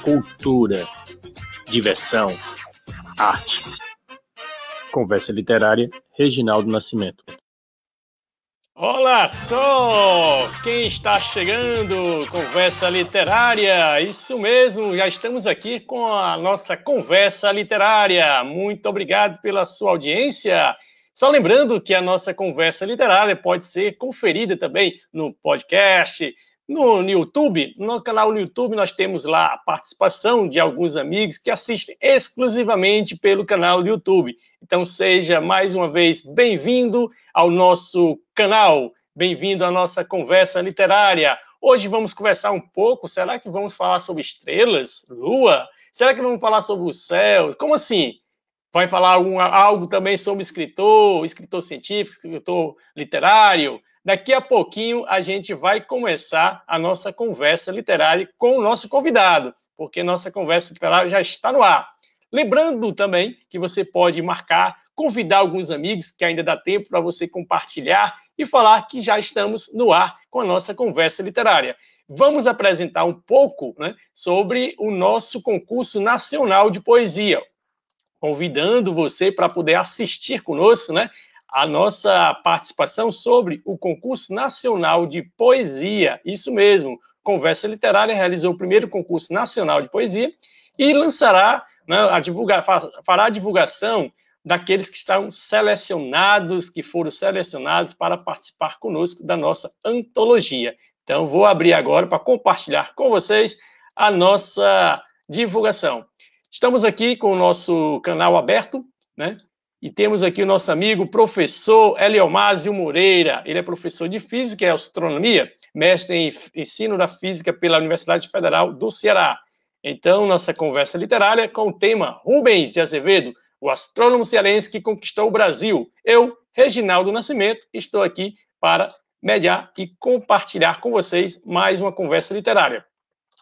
cultura, diversão, arte. Conversa Literária, Reginaldo Nascimento. Olá só! Quem está chegando? Conversa Literária! Isso mesmo, já estamos aqui com a nossa Conversa Literária. Muito obrigado pela sua audiência. Só lembrando que a nossa Conversa Literária pode ser conferida também no podcast, no YouTube. No canal do YouTube nós temos lá a participação de alguns amigos que assistem exclusivamente pelo canal do YouTube. Então seja mais uma vez bem-vindo ao nosso canal, bem-vindo à nossa Conversa Literária. Hoje vamos conversar um pouco, será que vamos falar sobre estrelas, lua? Será que vamos falar sobre o céu? Como assim? Vai falar algo também sobre escritor científico, escritor literário? Daqui a pouquinho a gente vai começar a nossa conversa literária com o nosso convidado, porque nossa conversa literária já está no ar. Lembrando também que você pode marcar, convidar alguns amigos, que ainda dá tempo para você compartilhar e falar que já estamos no ar com a nossa conversa literária. Vamos apresentar um pouco, né, sobre o nosso concurso nacional de poesia, convidando você para poder assistir conosco, né, a nossa participação sobre o concurso nacional de poesia. Isso mesmo, Conversa Literária realizou o primeiro concurso nacional de poesia e lançará, né, fará a divulgação daqueles que estão selecionados, que foram selecionados para participar conosco da nossa antologia. Então, vou abrir agora para compartilhar com vocês a nossa divulgação. Estamos aqui com o nosso canal aberto, né? E temos aqui o nosso amigo professor Eliomásio Moreira. Ele é professor de Física e Astronomia, mestre em Ensino da Física pela Universidade Federal do Ceará. Então, nossa conversa literária com o tema Rubens de Azevedo, o astrônomo cearense que conquistou o Brasil. Eu, Reginaldo Nascimento, estou aqui para mediar e compartilhar com vocês mais uma conversa literária.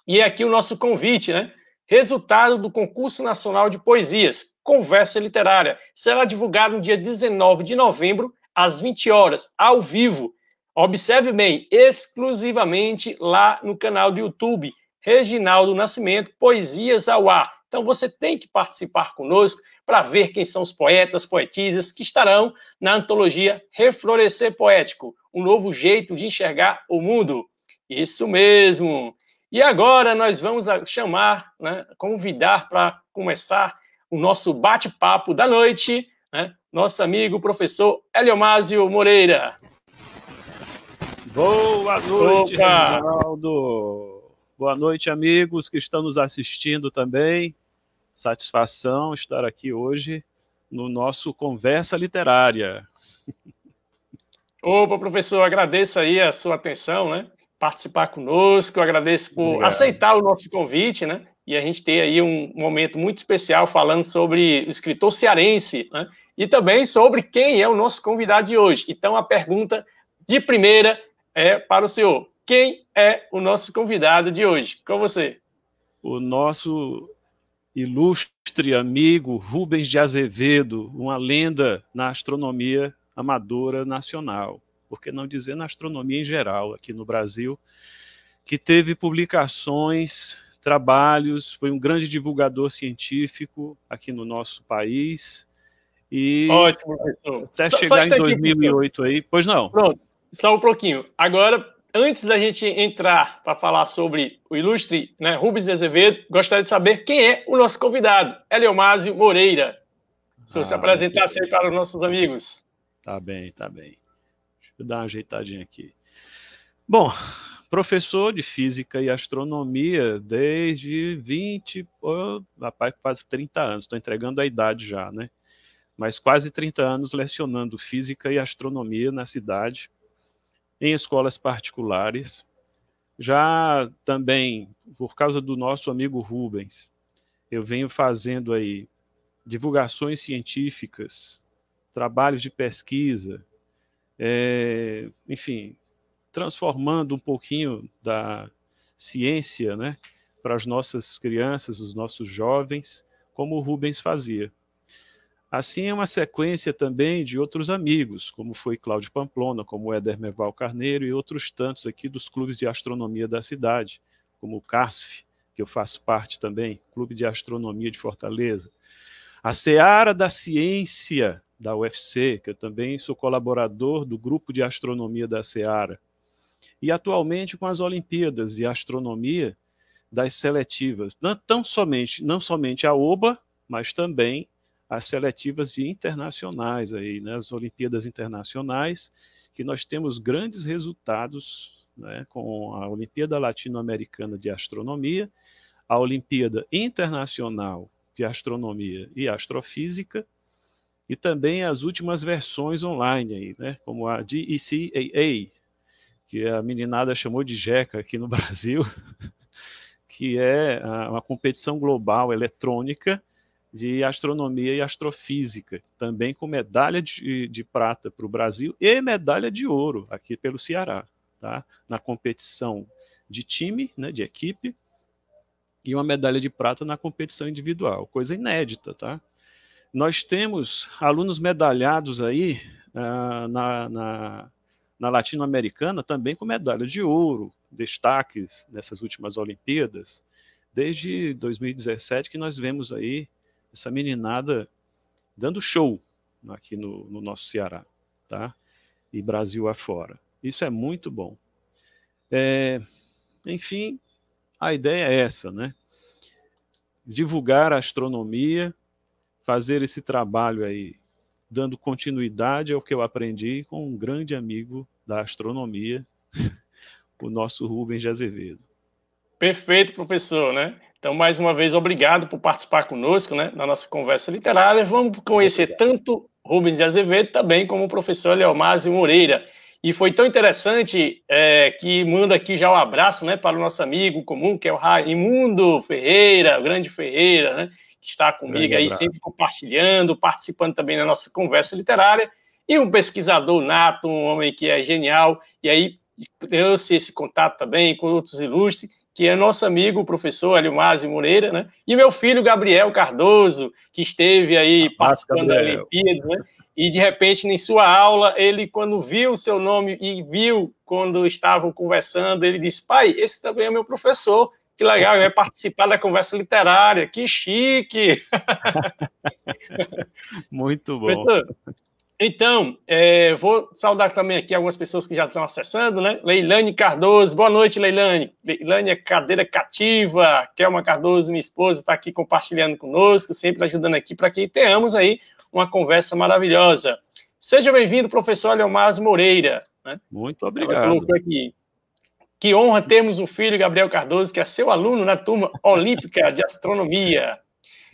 E é aqui o nosso convite, né? Resultado do Concurso Nacional de Poesias, Conversa Literária, será divulgado no dia 19 de novembro, às 20 horas, ao vivo. Observe bem, exclusivamente lá no canal do YouTube, Reginaldo Nascimento, Poesias ao Ar. Então você tem que participar conosco para ver quem são os poetas, poetisas que estarão na antologia Reflorescer Poético, um novo jeito de enxergar o mundo. Isso mesmo! E agora nós vamos chamar, né, convidar para começar o nosso bate-papo da noite, né, nosso amigo professor Eliomásio Moreira. Boa noite, Reginaldo. Boa noite, amigos que estão nos assistindo também. Satisfação estar aqui hoje no nosso Conversa Literária. Opa, professor, agradeço aí a sua atenção, né? Participar conosco, eu agradeço por aceitar o nosso convite, né? E a gente ter aí um momento muito especial falando sobre o escritor cearense, né? E também sobre quem é o nosso convidado de hoje. Então, a pergunta de primeira é para o senhor. Quem é o nosso convidado de hoje? Com você. O nosso ilustre amigo Rubens de Azevedo, uma lenda na astronomia amadora nacional. Por que não dizer na astronomia em geral, aqui no Brasil, que teve publicações, trabalhos, foi um grande divulgador científico aqui no nosso país. E ótimo, professor. Até chegar em 2008 aqui, aí, pois não. Pronto, só um pouquinho. Agora, antes da gente entrar para falar sobre o ilustre, né, Rubens de Azevedo, gostaria de saber quem é o nosso convidado, Eliomásio Moreira. Se você se apresentasse aí para os nossos amigos. Tá bem, tá bem. Deixa eu dar uma ajeitadinha aqui. Bom, professor de Física e Astronomia desde quase 30 anos. Estou entregando a idade já, né? Mas quase 30 anos lecionando Física e Astronomia na cidade, em escolas particulares. Já também, por causa do nosso amigo Rubens, eu venho fazendo aí divulgações científicas, trabalhos de pesquisa, enfim, transformando um pouquinho da ciência, né, para as nossas crianças, os nossos jovens, como o Rubens fazia. Assim é uma sequência também de outros amigos, como foi Cláudio Pamplona, como Éder Merval Carneiro e outros tantos aqui dos clubes de astronomia da cidade, como o CASF, que eu faço parte também, Clube de Astronomia de Fortaleza, a Seara da Ciência da UFC, que eu também sou colaborador do Grupo de Astronomia da Seara, e atualmente com as Olimpíadas de Astronomia das seletivas, não somente a OBA, mas também as seletivas internacionais, aí, né, as Olimpíadas Internacionais, que nós temos grandes resultados, né, com a Olimpíada Latino-Americana de Astronomia, a Olimpíada Internacional de Astronomia e Astrofísica, e também as últimas versões online, aí, né, como a GECAA, que a meninada chamou de JECA aqui no Brasil, que é uma competição global eletrônica de astronomia e astrofísica, também com medalha de prata para o Brasil e medalha de ouro aqui pelo Ceará, tá? Na competição de time, né, de equipe, e uma medalha de prata na competição individual, coisa inédita, tá? Nós temos alunos medalhados aí na Latino-Americana também com medalha de ouro, destaques nessas últimas Olimpíadas, desde 2017 que nós vemos aí essa meninada dando show aqui no nosso Ceará, tá? E Brasil afora. Isso é muito bom. Enfim, a ideia é essa, né? Divulgar a astronomia, fazer esse trabalho aí, dando continuidade ao que eu aprendi com um grande amigo da astronomia, o nosso Rubens de Azevedo. Perfeito, professor, né? Então, mais uma vez, obrigado por participar conosco, né, na nossa conversa literária. Vamos conhecer tanto Rubens de Azevedo também como o professor Leomásio Moreira. E foi tão interessante que manda aqui já um abraço, né, para o nosso amigo comum, que é o Raimundo Ferreira, o grande Ferreira, né, que está comigo aí sempre compartilhando, participando também da nossa conversa literária, e um pesquisador nato, um homem que é genial, e aí trouxe esse contato também com outros ilustres, que é nosso amigo, o professor Leomásio Moreira, né, e meu filho Gabriel Cardoso, que esteve aí participando da Olimpíada, né, e de repente, em sua aula, ele, quando viu o seu nome e viu quando estavam conversando, ele disse: pai, esse também é meu professor, que legal, vai participar da conversa literária, que chique! Muito bom. Professor, então, vou saudar também aqui algumas pessoas que já estão acessando, né? Leilane Cardoso, boa noite, Leilane. Leilane é cadeira cativa, Kelma Cardoso, minha esposa, está aqui compartilhando conosco, sempre ajudando aqui para que tenhamos aí uma conversa maravilhosa. Seja bem-vindo, professor Leomásio Moreira. Né? Muito obrigado. Ela colocou aqui: que honra termos o filho Gabriel Cardoso, que é seu aluno na turma olímpica de astronomia.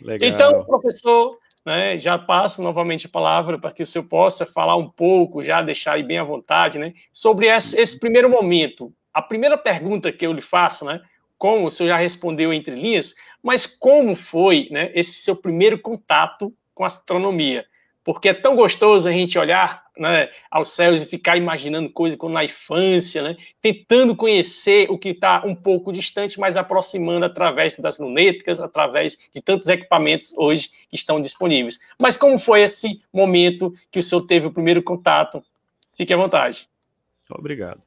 Legal. Então, professor, né, já passo novamente a palavra para que o senhor possa falar um pouco, já deixar aí bem à vontade, né, sobre esse primeiro momento. A primeira pergunta que eu lhe faço, né, como o senhor já respondeu entre linhas, mas como foi, né, esse seu primeiro contato com a astronomia? Porque é tão gostoso a gente olhar, né, aos céus e ficar imaginando coisas como na infância, né, tentando conhecer o que está um pouco distante, mas aproximando através das lunéticas, através de tantos equipamentos hoje que estão disponíveis. Mas como foi esse momento que o senhor teve o primeiro contato? Fique à vontade. Obrigado.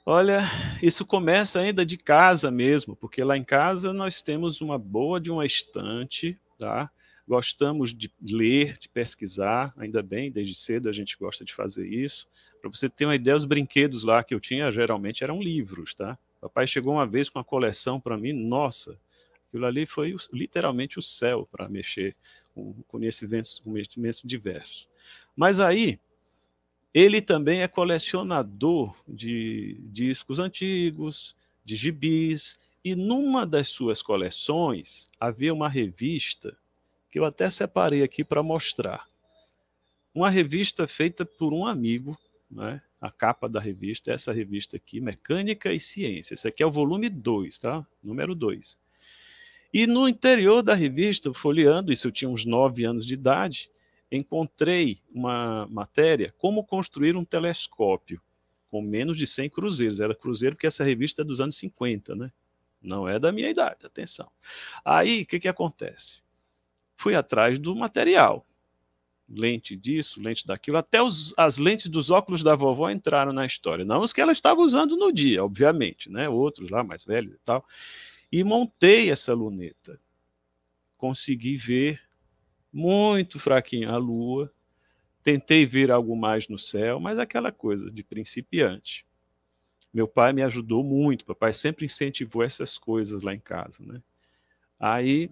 Olha, isso começa ainda de casa mesmo, porque lá em casa nós temos uma boa de uma estante, tá? Gostamos de ler, de pesquisar, ainda bem, desde cedo a gente gosta de fazer isso. Para você ter uma ideia, os brinquedos lá que eu tinha geralmente eram livros, tá? Papai chegou uma vez com uma coleção para mim, nossa, aquilo ali foi literalmente o céu para mexer com conhecimentos diversos. Mas aí, ele também é colecionador de discos antigos, de gibis, e numa das suas coleções havia uma revista que eu até separei aqui para mostrar. Uma revista feita por um amigo, né? A capa da revista, essa revista aqui, Mecânica e Ciência. Esse aqui é o volume 2, tá? Número 2. E no interior da revista, folheando, isso eu tinha uns 9 anos de idade, encontrei uma matéria, como construir um telescópio com menos de 100 cruzeiros. Era cruzeiro porque essa revista é dos anos 50, né? Não é da minha idade, atenção. Aí, o que acontece? Fui atrás do material, lente disso, lente daquilo, até as lentes dos óculos da vovó entraram na história, não os que ela estava usando no dia, obviamente, né? Outros lá mais velhos e tal. e montei essa luneta. Consegui ver muito fraquinho a lua, tentei ver algo mais no céu, mas aquela coisa de principiante. Meu pai me ajudou muito, papai sempre incentivou essas coisas lá em casa, né? Aí,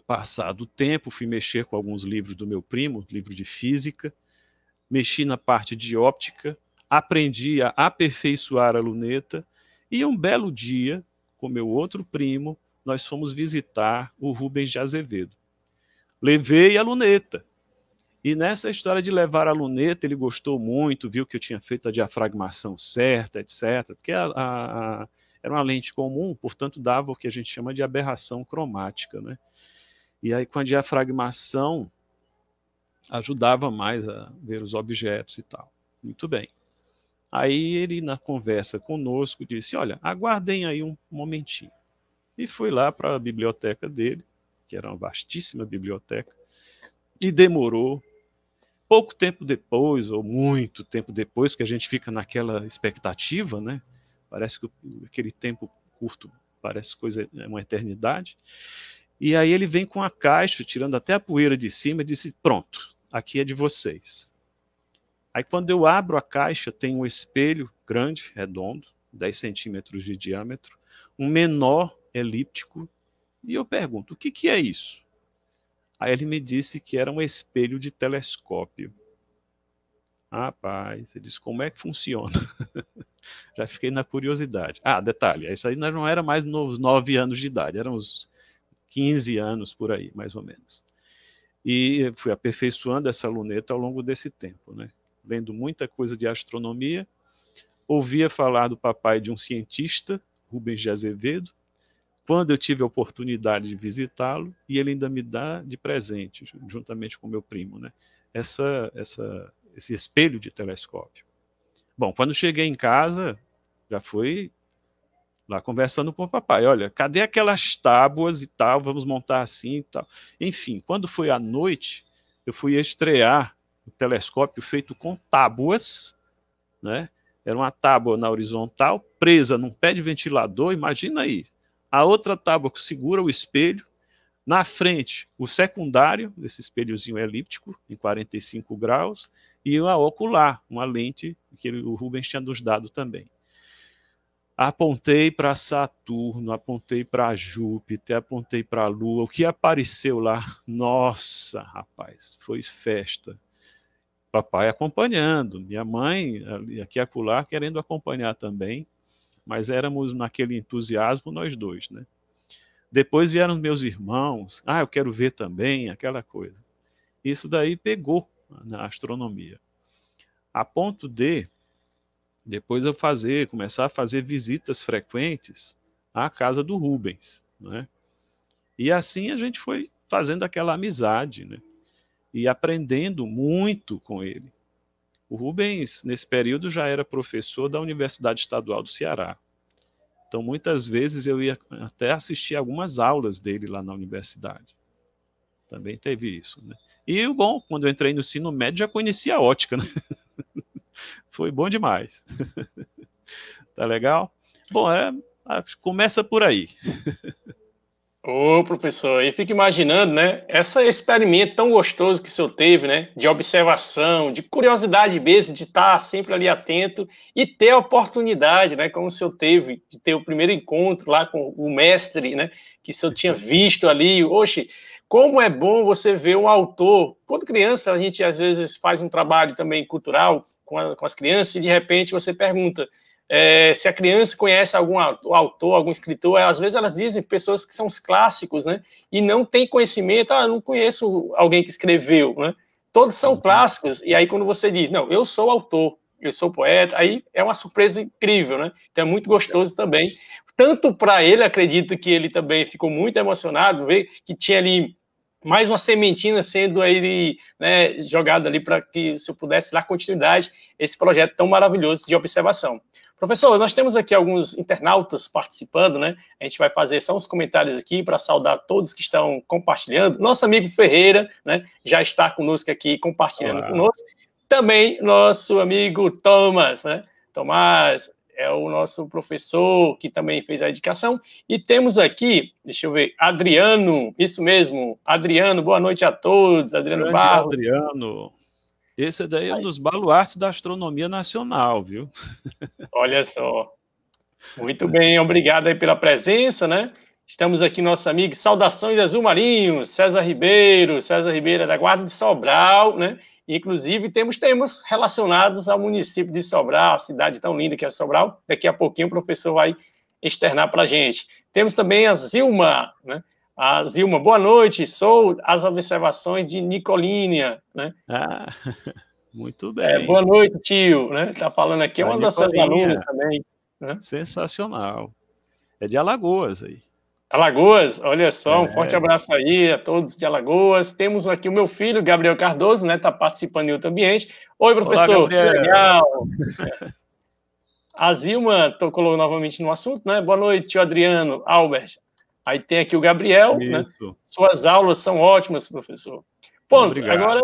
passado o tempo, fui mexer com alguns livros do meu primo, livro de física, mexi na parte de óptica, aprendi a aperfeiçoar a luneta, e um belo dia, com meu outro primo, nós fomos visitar o Rubens de Azevedo. Levei a luneta. E nessa história de levar a luneta, ele gostou muito, viu que eu tinha feito a diafragmação certa, etc. Porque era uma lente comum, portanto dava o que a gente chama de aberração cromática, né? E aí com a diafragmação ajudava mais a ver os objetos e tal. Muito bem. Aí ele, na conversa conosco, disse, olha, aguardem aí um momentinho. E fui lá para a biblioteca dele, que era uma vastíssima biblioteca, e demorou. Pouco tempo depois, ou muito tempo depois, porque a gente fica naquela expectativa, né? Parece que aquele tempo curto parece coisa, é uma eternidade. E aí ele vem com a caixa, tirando até a poeira de cima, e disse, pronto, aqui é de vocês. Aí quando eu abro a caixa, tem um espelho grande, redondo, 10 centímetros de diâmetro, um menor elíptico, e eu pergunto, o que é isso? Aí ele me disse que era um espelho de telescópio. Rapaz, ele disse, como é que funciona? Já fiquei na curiosidade. Ah, detalhe, isso aí não era mais nos 9 anos de idade, eram uns 15 anos por aí, mais ou menos. E fui aperfeiçoando essa luneta ao longo desse tempo, né? Lendo muita coisa de astronomia, ouvia falar do papai de um cientista, Rubens de Azevedo, quando eu tive a oportunidade de visitá-lo, e ele ainda me dá de presente, juntamente com meu primo, né? Esse espelho de telescópio. Bom, quando cheguei em casa, já fui lá conversando com o papai. Olha, cadê aquelas tábuas e tal? Vamos montar assim e tal. Enfim, quando foi à noite, eu fui estrear o telescópio feito com tábuas, né? Era uma tábua na horizontal, presa num pé de ventilador, imagina aí. A outra tábua que segura o espelho, na frente o secundário, esse espelhozinho elíptico, em 45 graus, e a ocular, uma lente que o Rubens tinha nos dado também. Apontei para Saturno, apontei para Júpiter, apontei para a Lua, o que apareceu lá, nossa, rapaz, foi festa. Papai acompanhando, minha mãe aqui e acolá querendo acompanhar também, mas éramos naquele entusiasmo nós dois, né? Depois vieram meus irmãos, eu quero ver também, aquela coisa. Isso daí pegou na astronomia. A ponto de, depois eu começar a fazer visitas frequentes à casa do Rubens, né? E assim a gente foi fazendo aquela amizade, né? E aprendendo muito com ele. O Rubens, nesse período, já era professor da Universidade Estadual do Ceará. Então, muitas vezes, eu ia até assistir algumas aulas dele lá na universidade. Também teve isso, né? E o bom, quando eu entrei no ensino médio, já conhecia a ótica, né? Foi bom demais. Tá legal? Bom, começa por aí. Ô, professor, eu fico imaginando, né, esse experimento tão gostoso que o senhor teve, né, de observação, de curiosidade mesmo, de estar sempre ali atento e ter a oportunidade, né, como o senhor teve, de ter o primeiro encontro lá com o mestre, né, que o senhor tinha visto ali. Oxe, como é bom você ver um autor. Quando criança, a gente às vezes faz um trabalho também cultural com as crianças e de repente você pergunta, se a criança conhece algum autor, algum escritor, às vezes elas dizem pessoas que são os clássicos, né? E não tem conhecimento, não conheço alguém que escreveu, né? Todos são clássicos, e aí quando você diz, não, eu sou autor, eu sou poeta, aí é uma surpresa incrível, né? Então é muito gostoso também. Tanto para ele, acredito que ele também ficou muito emocionado, ver que tinha ali mais uma sementinha sendo aí, né, jogada ali para que se eu pudesse dar continuidade a esse projeto tão maravilhoso de observação. Professor, nós temos aqui alguns internautas participando, né? A gente vai fazer só uns comentários aqui para saudar todos que estão compartilhando. Nosso amigo Ferreira, né, já está conosco aqui, compartilhando conosco. Também nosso amigo Thomas, né? Tomás, é o nosso professor que também fez a indicação. E temos aqui, deixa eu ver, Adriano, isso mesmo, Adriano, boa noite a todos, Adriano Grande Barros. Adriano. Esse daí é um dos baluartes da astronomia nacional, viu? Olha só. Muito bem, obrigado aí pela presença, né? Estamos aqui, nosso amigo, saudações azul marinho, César Ribeiro é da Guarda de Sobral, né? Inclusive, temos temas relacionados ao município de Sobral, a cidade tão linda que é Sobral. Daqui a pouquinho o professor vai externar para a gente. Temos também a Zilma, né? A Zilma, boa noite, sou as observações de Nicolínia, né? Ah, muito bem. Boa noite, tio, né? Está falando aqui, é A uma das suas Nicolinha, alunas também, né? sensacional. É de Alagoas aí. Alagoas, olha só, um forte abraço aí a todos de Alagoas. Temos aqui o meu filho, Gabriel Cardoso, né? Está participando em outro ambiente. Oi, professor, Olá, que legal. A Zilma tocou novamente no assunto, né? Boa noite, tio Adriano, Albert. Aí tem aqui o Gabriel, né? Suas aulas são ótimas, professor. Ponto. Obrigado. Agora,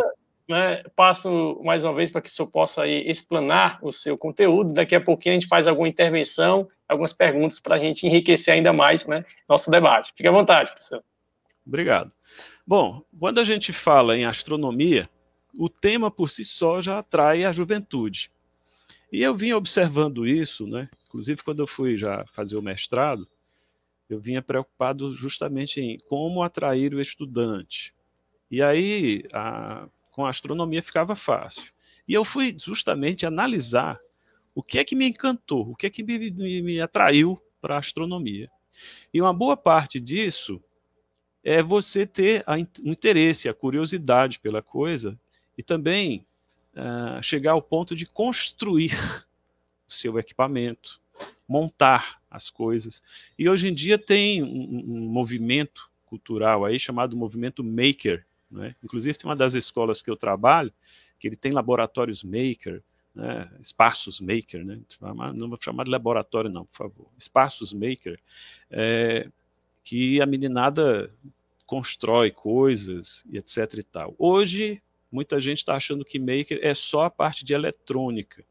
né, passo mais uma vez para que o senhor possa aí explanar o seu conteúdo. Daqui a pouquinho a gente faz alguma intervenção, algumas perguntas para a gente enriquecer ainda mais, né, nosso debate. Fique à vontade, professor. Obrigado. Bom, quando a gente fala em astronomia, o tema por si só já atrai a juventude. E eu vinha observando isso, né? Inclusive quando eu fui já fazer o mestrado, eu vinha preocupado justamente em como atrair o estudante. E aí, com a astronomia ficava fácil. E eu fui justamente analisar o que é que me encantou, o que é que me atraiu para a astronomia. E uma boa parte disso é você ter o interesse, a curiosidade pela coisa e também chegar ao ponto de construir o seu equipamento, montar as coisas. E hoje em dia tem um movimento cultural aí chamado movimento maker, né? Inclusive tem uma das escolas que eu trabalho que ele tem laboratórios maker, né? Espaços maker, né? Não vou chamar de laboratório não, por favor. Espaços maker, que a meninada constrói coisas e etc e tal. Hoje muita gente está achando que maker é só a parte de eletrônica,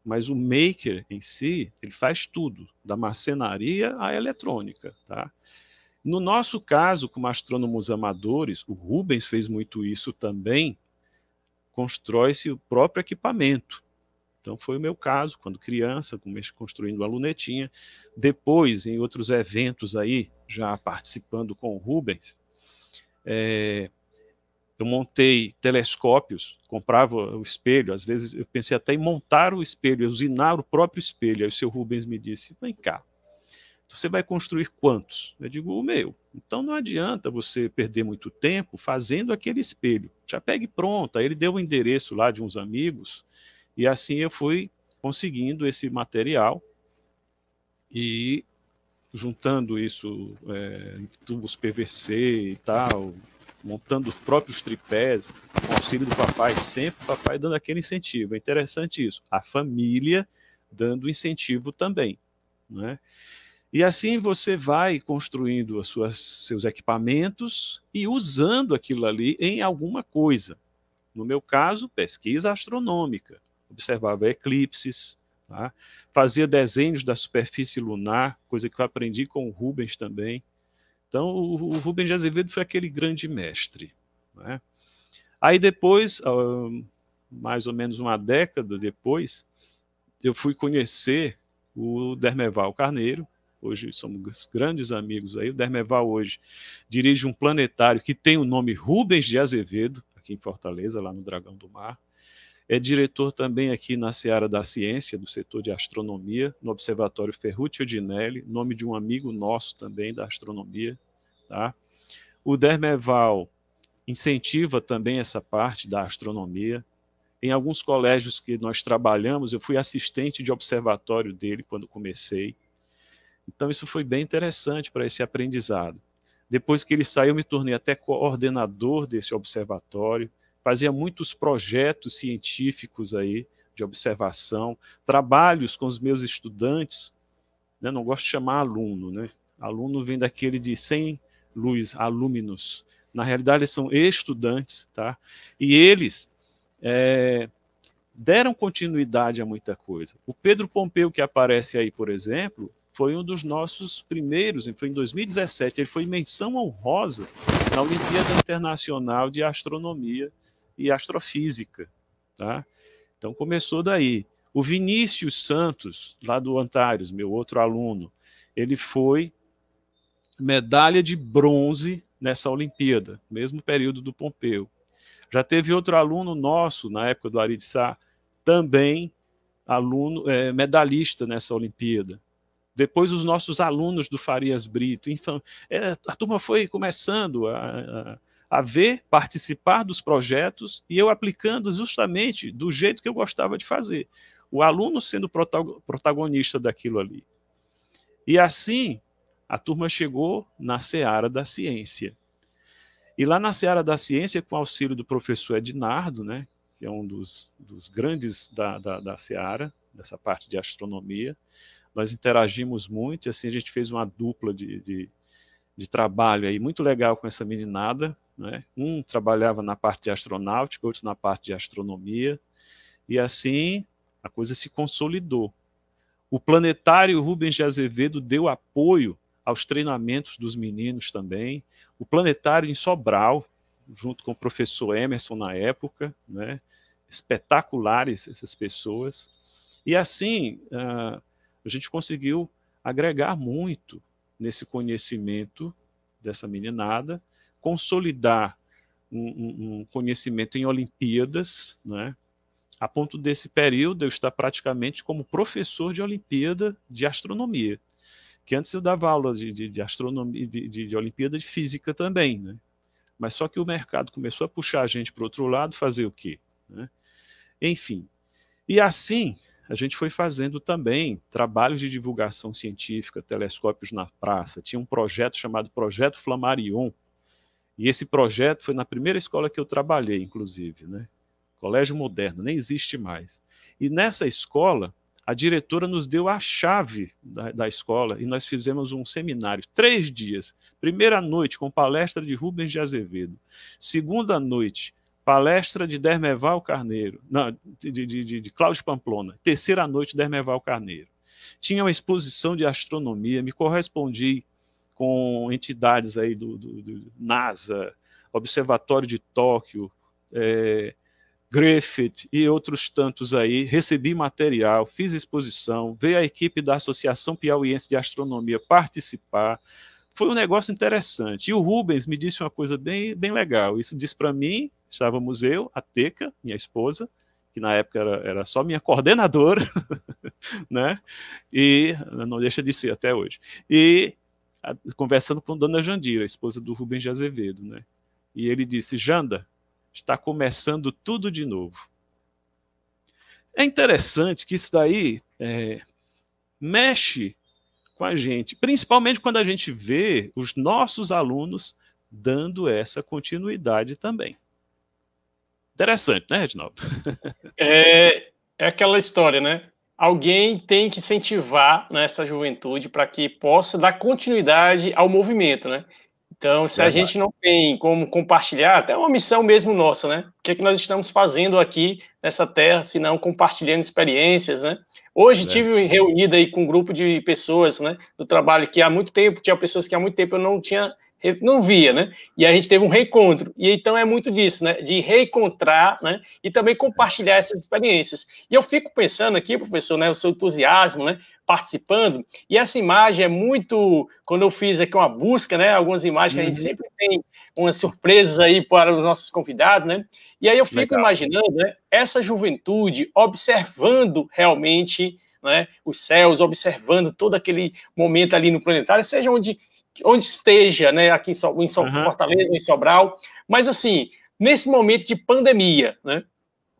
mas o maker em si, ele faz tudo, da marcenaria à eletrônica, tá? No nosso caso, como astrônomos amadores, o Rubens fez muito isso também, constrói-se o próprio equipamento. Então foi o meu caso, quando criança, construindo uma lunetinha. Depois, em outros eventos aí, já participando com o Rubens, eu montei telescópios, comprava o espelho, às vezes eu pensei até em montar o espelho, usinar o próprio espelho. Aí o seu Rubens me disse, vem cá, você vai construir quantos? Eu digo, o meu. Então não adianta você perder muito tempo fazendo aquele espelho. Já pegue pronto. Aí ele deu o endereço lá de uns amigos, e assim eu fui conseguindo esse material e juntando isso em tubos PVC e tal, montando os próprios tripés, com o auxílio do papai, sempre o papai dando aquele incentivo. É interessante isso. A família dando incentivo também, né? E assim você vai construindo seus equipamentos e usando aquilo ali em alguma coisa. No meu caso, pesquisa astronômica. Observava eclipses, tá? Fazia desenhos da superfície lunar, coisa que eu aprendi com o Rubens também. Então, o Rubens de Azevedo foi aquele grande mestre, né? Aí depois, mais ou menos uma década depois, eu fui conhecer o Dermeval Carneiro. Hoje somos grandes amigos aí. O Dermeval hoje dirige um planetário que tem o nome Rubens de Azevedo, aqui em Fortaleza, lá no Dragão do Mar. É diretor também aqui na Seara da Ciência, do setor de astronomia, no Observatório Ferruccio Ginelli, nome de um amigo nosso também da astronomia, tá? O Dermeval incentiva também essa parte da astronomia. Em alguns colégios que nós trabalhamos, eu fui assistente de observatório dele quando comecei. Então isso foi bem interessante para esse aprendizado. Depois que ele saiu, me tornei até coordenador desse observatório, fazia muitos projetos científicos aí de observação, trabalhos com os meus estudantes, né? Não gosto de chamar aluno, né? Aluno vem daquele de sem luz, alumnos. Na realidade, eles são estudantes, tá? E eles deram continuidade a muita coisa. O Pedro Pompeu, que aparece aí, por exemplo, foi um dos nossos primeiros, foi em 2017, ele foi menção honrosa na Olimpíada Internacional de Astronomia e Astrofísica. Tá? Então começou daí. O Vinícius Santos, lá do Antares, meu outro aluno, ele foi medalha de bronze nessa Olimpíada, mesmo período do Pompeu. Já teve outro aluno nosso, na época do Ari de Sá, também medalhista nessa Olimpíada. Depois os nossos alunos do Farias Brito. Então, a turma foi começando a ver, participar dos projetos e eu aplicando justamente do jeito que eu gostava de fazer. O aluno sendo protagonista daquilo ali. E assim, a turma chegou na seara da ciência. E lá na seara da ciência, com o auxílio do professor Ednardo, né, que é um dos grandes da seara, dessa parte de astronomia, nós interagimos muito, e assim a gente fez uma dupla de trabalho aí muito legal com essa meninada, né? Um trabalhava na parte de astronáutica, outro na parte de astronomia, e assim a coisa se consolidou. O Planetário Rubens de Azevedo deu apoio aos treinamentos dos meninos também. O Planetário em Sobral, junto com o professor Emerson na época, né? Espetaculares essas pessoas. E assim, a gente conseguiu agregar muito nesse conhecimento dessa meninada, consolidar um conhecimento em Olimpíadas, né? A ponto desse período eu estar praticamente como professor de Olimpíada de Astronomia, que antes eu dava aula de astronomia, de Olimpíada de Física também, né? Mas só que o mercado começou a puxar a gente para o outro lado, fazer o quê? Né? Enfim, e assim a gente foi fazendo também trabalhos de divulgação científica, telescópios na praça. Tinha um projeto chamado Projeto Flammarion, e esse projeto foi na primeira escola que eu trabalhei, inclusive, né? Colégio Moderno, nem existe mais. E nessa escola, a diretora nos deu a chave da escola e nós fizemos um seminário, 3 dias. Primeira noite, com palestra de Rubens de Azevedo. Segunda noite, palestra de Dermeval Carneiro, não, de Cláudio Pamplona. Terceira noite, Dermeval Carneiro. Tinha uma exposição de astronomia, me correspondi com entidades aí do NASA, Observatório de Tóquio, Griffith e outros tantos aí, recebi material, fiz exposição, veio a equipe da Associação Piauiense de Astronomia participar, foi um negócio interessante. E o Rubens me disse uma coisa bem legal, isso disse para mim, estávamos eu, a Teca, minha esposa, que na época era só minha coordenadora, né? E não deixa de ser até hoje. E conversando com Dona Jandira, a esposa do Rubens de Azevedo, né? E ele disse: Janda, está começando tudo de novo. É interessante que isso daí mexe com a gente, principalmente quando a gente vê os nossos alunos dando essa continuidade também. Interessante, né, Reginaldo? É aquela história, né? Alguém tem que incentivar, né, essa juventude para que possa dar continuidade ao movimento, né? Então, se a gente não tem como compartilhar, até uma missão mesmo nossa, né? O que é que nós estamos fazendo aqui nessa terra, se não compartilhando experiências, né? Hoje tive reunido aí com um grupo de pessoas, né, do trabalho que há muito tempo, tinha pessoas que há muito tempo eu não via, né? E a gente teve um reencontro. E então é muito disso, né? De reencontrar, né? E também compartilhar essas experiências. E eu fico pensando aqui, professor, né? O seu entusiasmo, né? Participando. E essa imagem é muito... Quando eu fiz aqui uma busca, né? Algumas imagens que a gente sempre tem umas surpresas aí para os nossos convidados, né? E aí eu fico imaginando, né? Essa juventude observando realmente, né? Os céus, observando todo aquele momento ali no planetário, seja onde esteja, né, aqui em Fortaleza, em Sobral, mas assim, nesse momento de pandemia, né,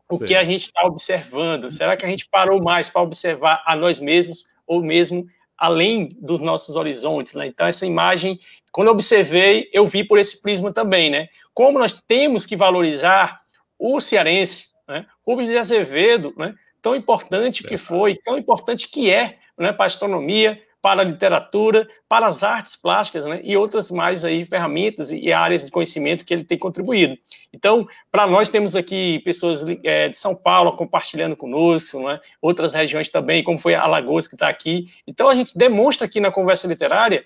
o que a gente está observando? Será que a gente parou mais para observar a nós mesmos ou mesmo além dos nossos horizontes, né? Então essa imagem, quando eu observei, eu vi por esse prisma também, né? Como nós temos que valorizar o cearense, né? Rubens de Azevedo, né? Tão importante que foi, tão importante que é, né, para a astronomia, para a literatura, para as artes plásticas, né, e outras mais aí ferramentas e áreas de conhecimento que ele tem contribuído. Então, para nós temos aqui pessoas de São Paulo compartilhando conosco, né, outras regiões também, como foi Alagoas que está aqui. Então, a gente demonstra aqui na Conversa Literária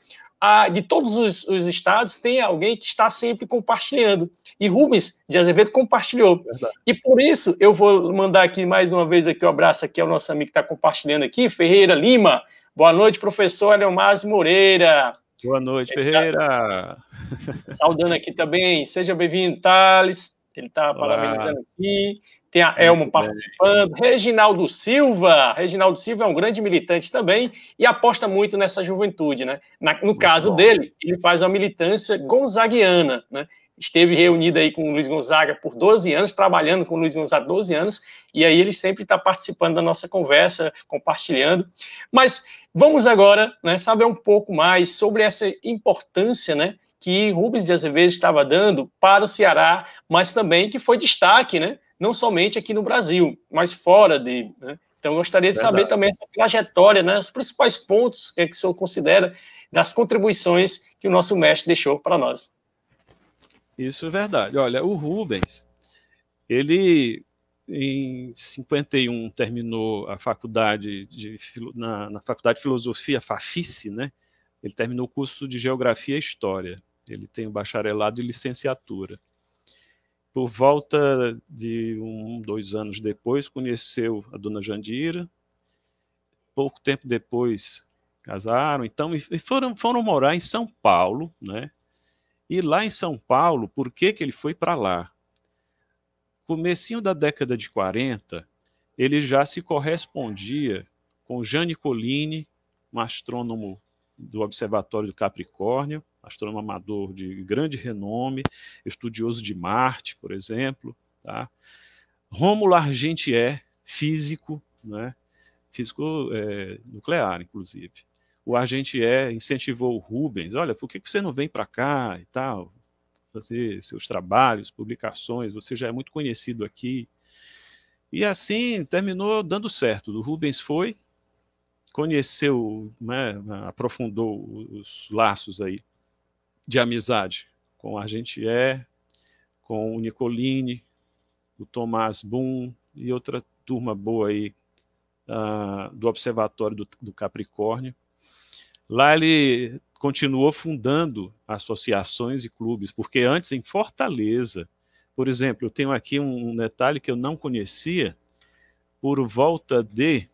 de todos os estados tem alguém que está sempre compartilhando. E Rubens de Azevedo compartilhou. Verdade. E por isso eu vou mandar aqui mais uma vez aqui um abraço aqui ao nosso amigo que está compartilhando aqui, Ferreira Lima. Boa noite, professor Eleomásio Moreira. Boa noite, Ferreira. Saudando aqui também. Seja bem-vindo, Thales. Ele está parabenizando aqui. Tem a Elmo participando. Reginaldo Silva. Reginaldo Silva é um grande militante também e aposta muito nessa juventude, né? No caso dele, ele faz a militância gonzaguiana, né? Esteve reunido aí com o Luiz Gonzaga por 12 anos, trabalhando com o Luiz Gonzaga 12 anos, e aí ele sempre está participando da nossa conversa, compartilhando. Mas vamos agora, né, saber um pouco mais sobre essa importância, né, que Rubens de Azevedo estava dando para o Ceará, mas também que foi destaque, né, não somente aqui no Brasil, mas fora dele, né? Então, eu gostaria de saber também essa trajetória, né, os principais pontos que o senhor considera das contribuições que o nosso mestre deixou para nós. Isso é verdade. Olha, o Rubens, ele em 51 terminou a faculdade na Faculdade de Filosofia, FAFISE, né? Ele terminou o curso de Geografia e História. Ele tem o bacharelado e licenciatura. Por volta de 2 anos depois, conheceu a dona Jandira. Pouco tempo depois, casaram. Então, e foram morar em São Paulo, né? E lá em São Paulo, por que ele foi para lá? Comecinho da década de 40, ele já se correspondia com Jean Nicolini, um astrônomo do Observatório do Capricórnio, astrônomo amador de grande renome, estudioso de Marte, por exemplo. Tá? Rômulo Argentier, físico, né? Físico nuclear, inclusive. O Argentier incentivou o Rubens, olha, por que você não vem para cá e tal, fazer seus trabalhos, publicações, você já é muito conhecido aqui. E assim terminou dando certo. O Rubens foi, conheceu, né, aprofundou os laços aí de amizade com o Argentier, com o Nicolini, o Tomás Boom e outra turma boa aí do Observatório do Capricórnio. Lá ele continuou fundando associações e clubes, porque antes em Fortaleza, por exemplo, eu tenho aqui um detalhe que eu não conhecia, por volta de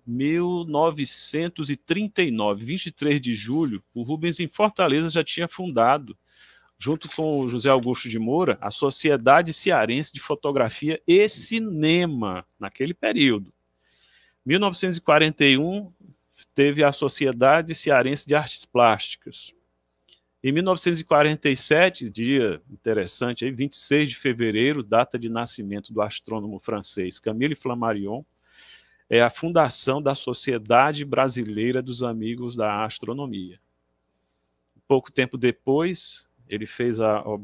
1939, 23 de julho, o Rubens em Fortaleza já tinha fundado, junto com o José Augusto de Moura, a Sociedade Cearense de Fotografia e Cinema, naquele período. 1941, teve a Sociedade Cearense de Artes Plásticas. Em 1947, dia interessante, aí, 26 de fevereiro, data de nascimento do astrônomo francês Camille Flammarion, é a fundação da Sociedade Brasileira dos Amigos da Astronomia. Pouco tempo depois, ele fez o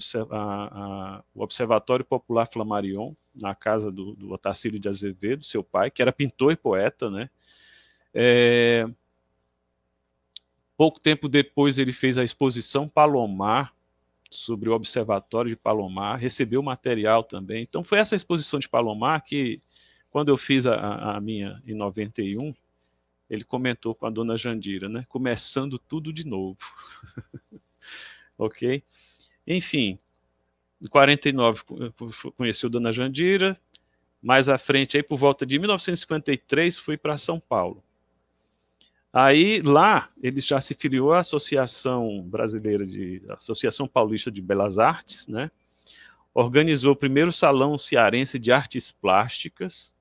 Observatório Popular Flammarion, na casa do Otacílio de Azevedo, seu pai, que era pintor e poeta, né? Pouco tempo depois ele fez a exposição Palomar, sobre o Observatório de Palomar, recebeu material também. Então foi essa exposição de Palomar que, quando eu fiz a minha em 91, ele comentou com a dona Jandira, né? Começando tudo de novo. Ok? Enfim, em 49 conheceu a dona Jandira, mais à frente, aí, por volta de 1953, fui para São Paulo. Aí, lá, ele já se filiou à Associação Brasileira Associação Paulista de Belas Artes, né? Organizou o primeiro Salão Cearense de Artes Plásticas,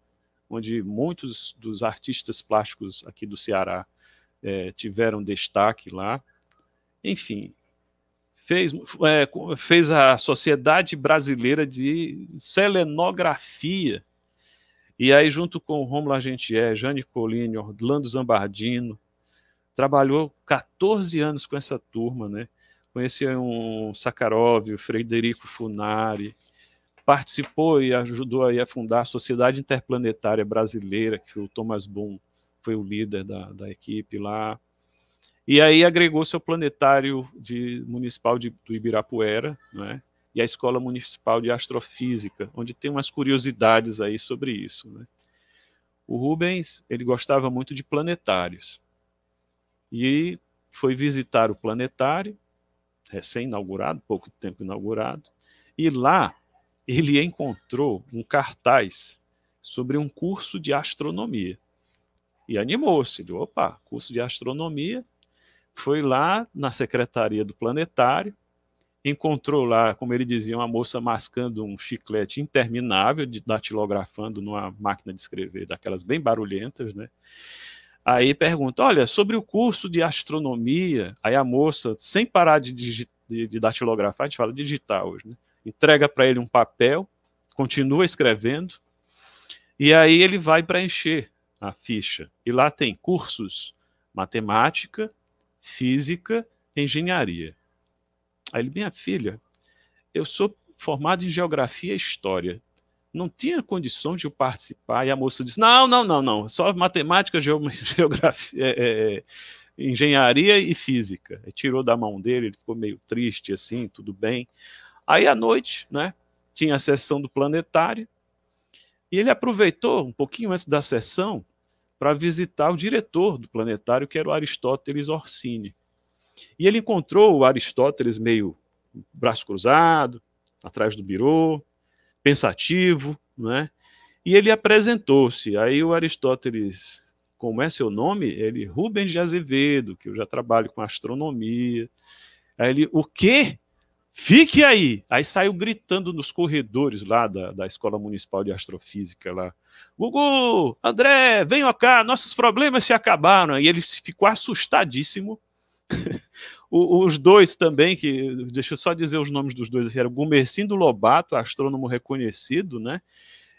onde muitos dos artistas plásticos aqui do Ceará tiveram destaque lá. Enfim, fez a Sociedade Brasileira de Selenografia, e aí, junto com o Rômulo Argentier, Jane Colini, Orlando Zambardino, trabalhou 14 anos com essa turma, né? Conhecia um Sakharov, o Frederico Funari, participou e ajudou aí a fundar a Sociedade Interplanetária Brasileira, que o Thomas Boom foi o líder da equipe lá. E aí agregou-se ao Planetário Municipal do Ibirapuera, né? E a Escola Municipal de Astrofísica, onde tem umas curiosidades aí sobre isso, né? O Rubens, ele gostava muito de planetários. E foi visitar o planetário, recém-inaugurado, pouco tempo inaugurado, e lá ele encontrou um cartaz sobre um curso de astronomia. E animou-se, ele, opa, curso de astronomia. Foi lá na secretaria do planetário, encontrou lá, como ele dizia, uma moça mascando um chiclete interminável, datilografando numa máquina de escrever, daquelas bem barulhentas, né? Aí pergunta, olha, sobre o curso de astronomia, aí a moça, sem parar de datilografar, a gente fala digitar hoje, né? Entrega para ele um papel, continua escrevendo, e aí ele vai preencher a ficha. E lá tem cursos, matemática, física, engenharia. Aí ele, minha filha, eu sou formado em geografia e história. Não tinha condições de eu participar. E a moça disse, não, só matemática, geografia, engenharia e física. Aí tirou da mão dele, ele ficou meio triste, assim, tudo bem. Aí à noite, né, tinha a sessão do planetário, e ele aproveitou um pouquinho antes da sessão para visitar o diretor do planetário, que era o Aristóteles Orsini. E ele encontrou o Aristóteles meio braço cruzado, atrás do birô, pensativo, né? E ele apresentou-se. Aí o Aristóteles, como é seu nome? Ele, Rubens de Azevedo, que eu já trabalho com astronomia. Aí ele, o quê? Fique aí! Aí saiu gritando nos corredores lá da Escola Municipal de Astrofísica lá. Gugu, André, venham cá, nossos problemas se acabaram. E ele ficou assustadíssimo. Os dois também, deixa eu só dizer os nomes dos dois, era o Gumercindo Lobato, astrônomo reconhecido, né?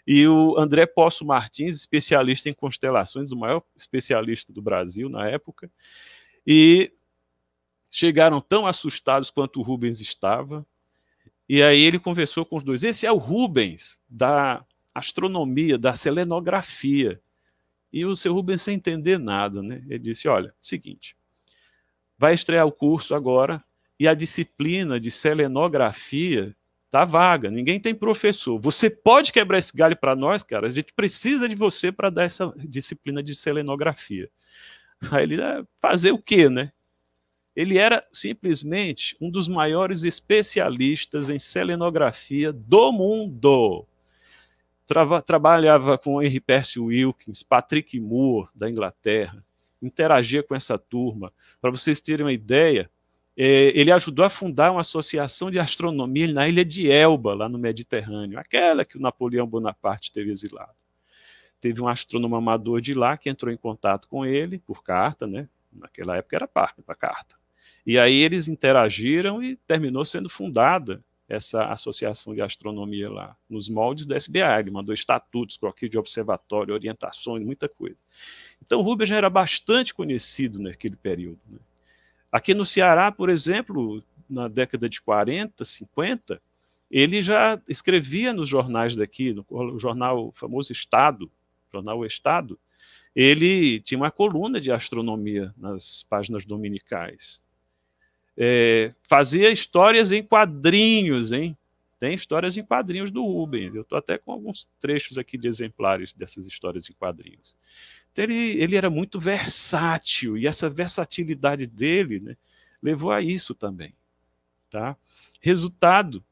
E o André Poço Martins, especialista em constelações, o maior especialista do Brasil na época. E chegaram tão assustados quanto o Rubens estava. E aí ele conversou com os dois. Esse é o Rubens da astronomia, da selenografia. E o seu Rubens, sem entender nada, né? Ele disse, olha, seguinte, vai estrear o curso agora e a disciplina de selenografia está vaga, ninguém tem professor. Você pode quebrar esse galho para nós, cara? A gente precisa de você para dar essa disciplina de selenografia. Aí ele, fazer o quê, né? Ele era simplesmente um dos maiores especialistas em selenografia do mundo. Trabalhava com Henry Percy Wilkins, Patrick Moore, da Inglaterra, interagia com essa turma. Para vocês terem uma ideia, ele ajudou a fundar uma associação de astronomia na ilha de Elba, lá no Mediterrâneo, aquela que o Napoleão Bonaparte teve exilado. Teve um astrônomo amador de lá que entrou em contato com ele por carta, né? Naquela época era para carta. E aí eles interagiram e terminou sendo fundada essa associação de astronomia lá, nos moldes da SBA. Ele mandou estatutos, croquis de observatório, orientações, muita coisa. Então, o Rubens já era bastante conhecido naquele período, né? Aqui no Ceará, por exemplo, na década de 40, 50, ele já escrevia nos jornais daqui, no jornal o famoso Estado, jornal O Estado, ele tinha uma coluna de astronomia nas páginas dominicais. Fazia histórias em quadrinhos, hein? Tem histórias em quadrinhos do Rubens. Eu estou até com alguns trechos aqui de exemplares dessas histórias em quadrinhos. Então, ele era muito versátil, e essa versatilidade dele, né, levou a isso também. Tá? Resultado,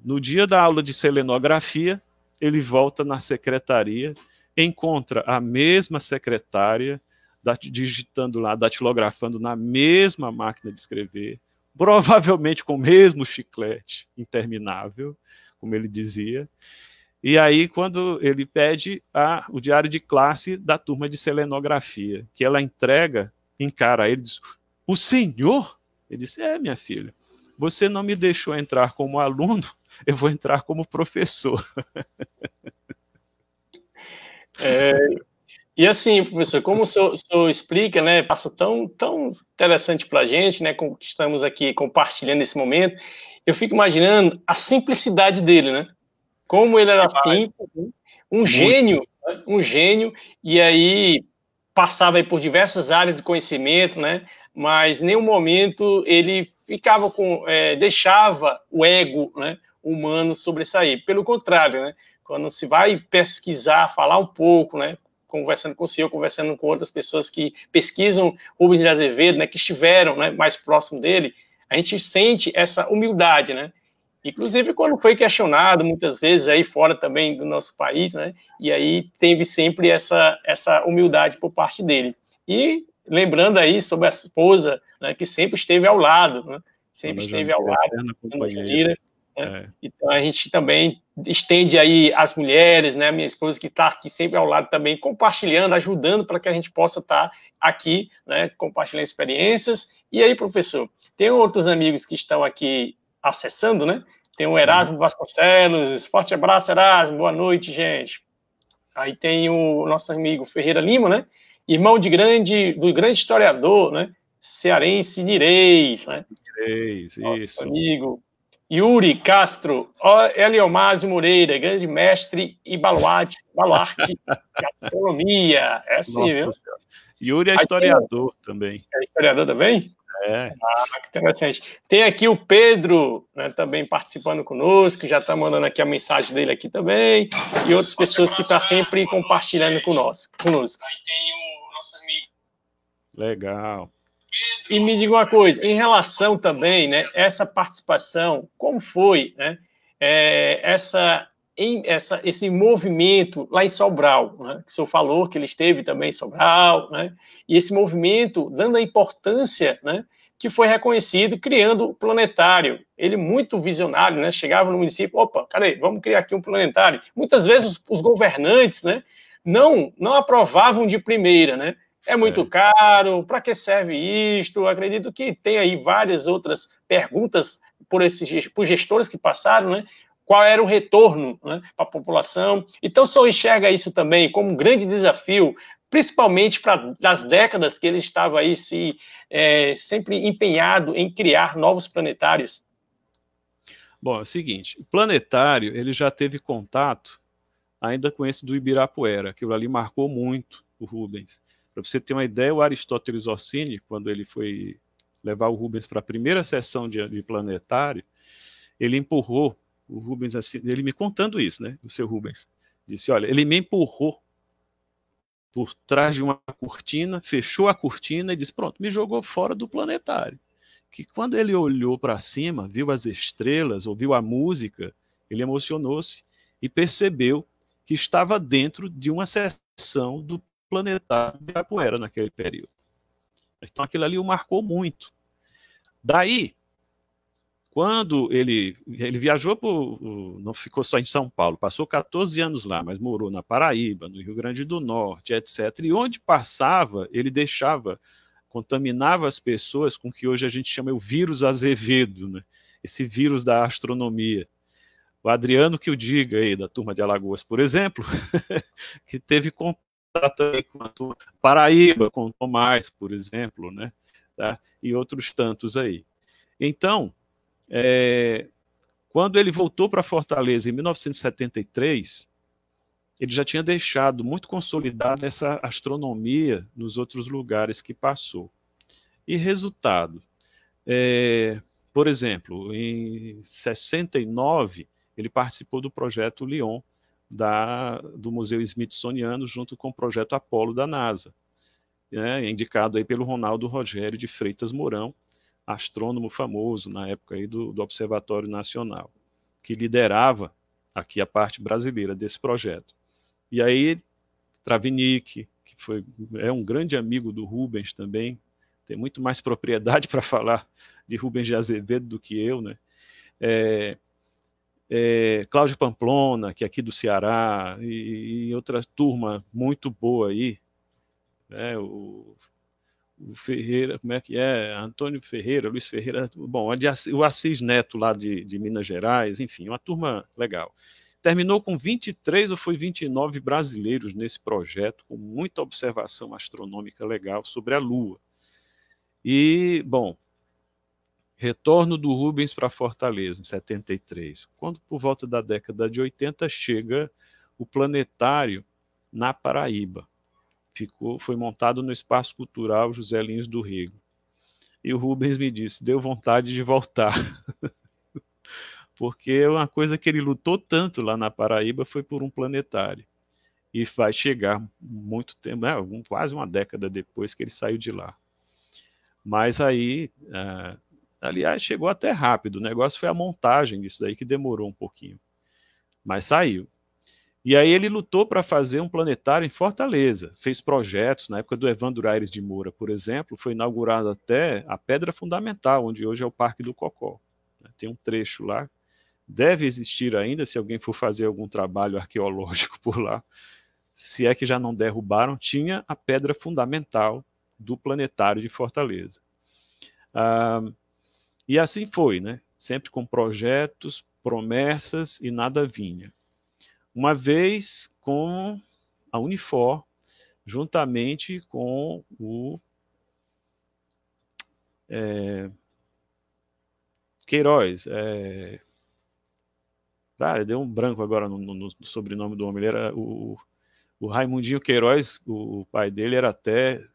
no dia da aula de selenografia, ele volta na secretaria, encontra a mesma secretária, digitando lá, datilografando na mesma máquina de escrever, provavelmente com o mesmo chiclete interminável, como ele dizia. E aí, quando ele pede o diário de classe da turma de selenografia, que ela encara ele, diz, o senhor? Ele disse, minha filha, você não me deixou entrar como aluno, eu vou entrar como professor. E assim, professor, como o senhor explica, né, passa tão interessante para a gente, né, que estamos aqui compartilhando nesse momento, eu fico imaginando a simplicidade dele, né? Como ele era simples, um gênio, e aí passava aí por diversas áreas do conhecimento, né? Mas em nenhum momento ele ficava deixava o ego, né, humano sobressair. Pelo contrário, né? Quando se vai pesquisar, falar um pouco, né? Conversando com o senhor, conversando com outras pessoas que pesquisam Rubens de Azevedo, né? Que estiveram, né, mais próximo dele, a gente sente essa humildade, né? Inclusive quando foi questionado muitas vezes aí fora também do nosso país, né? E aí teve sempre essa humildade por parte dele. E lembrando aí sobre a esposa, né, que sempre esteve ao lado, né? Sempre esteve ao lado, Dona Jandira, né? Então a gente também estende aí as mulheres, né? Minha esposa que está aqui sempre ao lado também, compartilhando, ajudando para que a gente possa estar aqui, né? Compartilhando experiências. E aí, professor, tem outros amigos que estão aqui acessando, né? Tem o Erasmo Vasconcelos, forte abraço, Erasmo, boa noite, gente. Aí tem o nosso amigo Ferreira Lima, né? Irmão do grande historiador, né? Cearense Nireis, né? Nireis, isso. Amigo Yuri Castro, Eliomásio Moreira, grande mestre e baluarte gastronomia. É assim, Nossa, viu? Yuri é historiador também. É historiador também? É. Que interessante. Tem aqui o Pedro, né, também participando conosco, já está mandando aqui a mensagem dele aqui também, e outras pessoas que estão sempre compartilhando conosco. Aí tem o nosso amigo. Legal. E me diga uma coisa, em relação também, né, essa participação, como foi, né, esse movimento lá em Sobral, né, que o senhor falou que ele esteve também em Sobral, né, e esse movimento dando a importância, né, que foi reconhecido, criando o planetário. Ele muito visionário, né, chegava no município, opa, cadê? Vamos criar aqui um planetário. Muitas vezes os governantes, né, não aprovavam de primeira, né? É muito caro, para que serve isto? Acredito que tem aí várias outras perguntas por gestores que passaram, né? Qual era o retorno, né, para a população? Então, o senhor enxerga isso também como um grande desafio, principalmente para as décadas que ele estava aí sempre empenhado em criar novos planetários? Bom, é o seguinte, o planetário ele já teve contato ainda com esse do Ibirapuera, aquilo ali marcou muito o Rubens. Para você ter uma ideia, o Aristóteles Orsini, quando ele foi levar o Rubens para a primeira sessão de planetário, ele empurrou o Rubens assim, ele me contando isso, né? O seu Rubens disse: olha, ele me empurrou por trás de uma cortina, fechou a cortina e disse: pronto, me jogou fora do planetário. Que quando ele olhou para cima, viu as estrelas, ouviu a música, ele emocionou-se e percebeu que estava dentro de uma sessão do planetário de Ibirapuera naquele período. Então aquilo ali o marcou muito. Daí, quando ele viajou, não ficou só em São Paulo, passou 14 anos lá, mas morou na Paraíba, no Rio Grande do Norte, etc. E onde passava, ele contaminava as pessoas com o que hoje a gente chama o vírus Azevedo, né? Esse vírus da astronomia. O Adriano que o diga aí, da turma de Alagoas, por exemplo, que teve contato aí com a turma Paraíba, com o Tomás, por exemplo, né? Tá? E outros tantos aí. Então, quando ele voltou para Fortaleza em 1973, ele já tinha deixado muito consolidada essa astronomia nos outros lugares que passou. E resultado, por exemplo, em 69, ele participou do projeto Lyon, do Museu Smithsoniano, junto com o projeto Apollo da NASA, né, indicado aí pelo Ronaldo Rogério de Freitas Mourão, astrônomo famoso na época aí do Observatório Nacional, que liderava aqui a parte brasileira desse projeto. E aí, Travnik, que é um grande amigo do Rubens também, tem muito mais propriedade para falar de Rubens de Azevedo do que eu, né? Cláudio Pamplona, que é aqui do Ceará, e outra turma muito boa aí, né? O Ferreira, como é que é? Antônio Ferreira, Luiz Ferreira, bom, o Assis Neto lá de Minas Gerais, enfim, uma turma legal. Terminou com 23 ou foi 29 brasileiros nesse projeto, com muita observação astronômica legal sobre a Lua. E, bom, retorno do Rubens para Fortaleza, em 73. Quando, por volta da década de 80, chega o planetário na Paraíba. foi montado no Espaço Cultural José Lins do Rego. E o Rubens me disse, deu vontade de voltar. Porque uma coisa que ele lutou tanto lá na Paraíba foi por um planetário. E vai chegar muito tempo, né, quase uma década depois que ele saiu de lá. Mas aí, aliás, chegou até rápido. O negócio foi a montagem disso daí que demorou um pouquinho. Mas saiu. E aí ele lutou para fazer um planetário em Fortaleza. Fez projetos, na época do Evandro Aires de Moura, por exemplo, foi inaugurada até a Pedra Fundamental, onde hoje é o Parque do Cocó. Tem um trecho lá. Deve existir ainda, se alguém for fazer algum trabalho arqueológico por lá. Se é que já não derrubaram, tinha a Pedra Fundamental do planetário de Fortaleza. E assim foi, né? Sempre com projetos, promessas e nada vinha. Uma vez com a Unifor, juntamente com o Queiroz. Deu um branco agora no sobrenome do homem. Ele era o Raimundinho Queiroz, o pai dele era até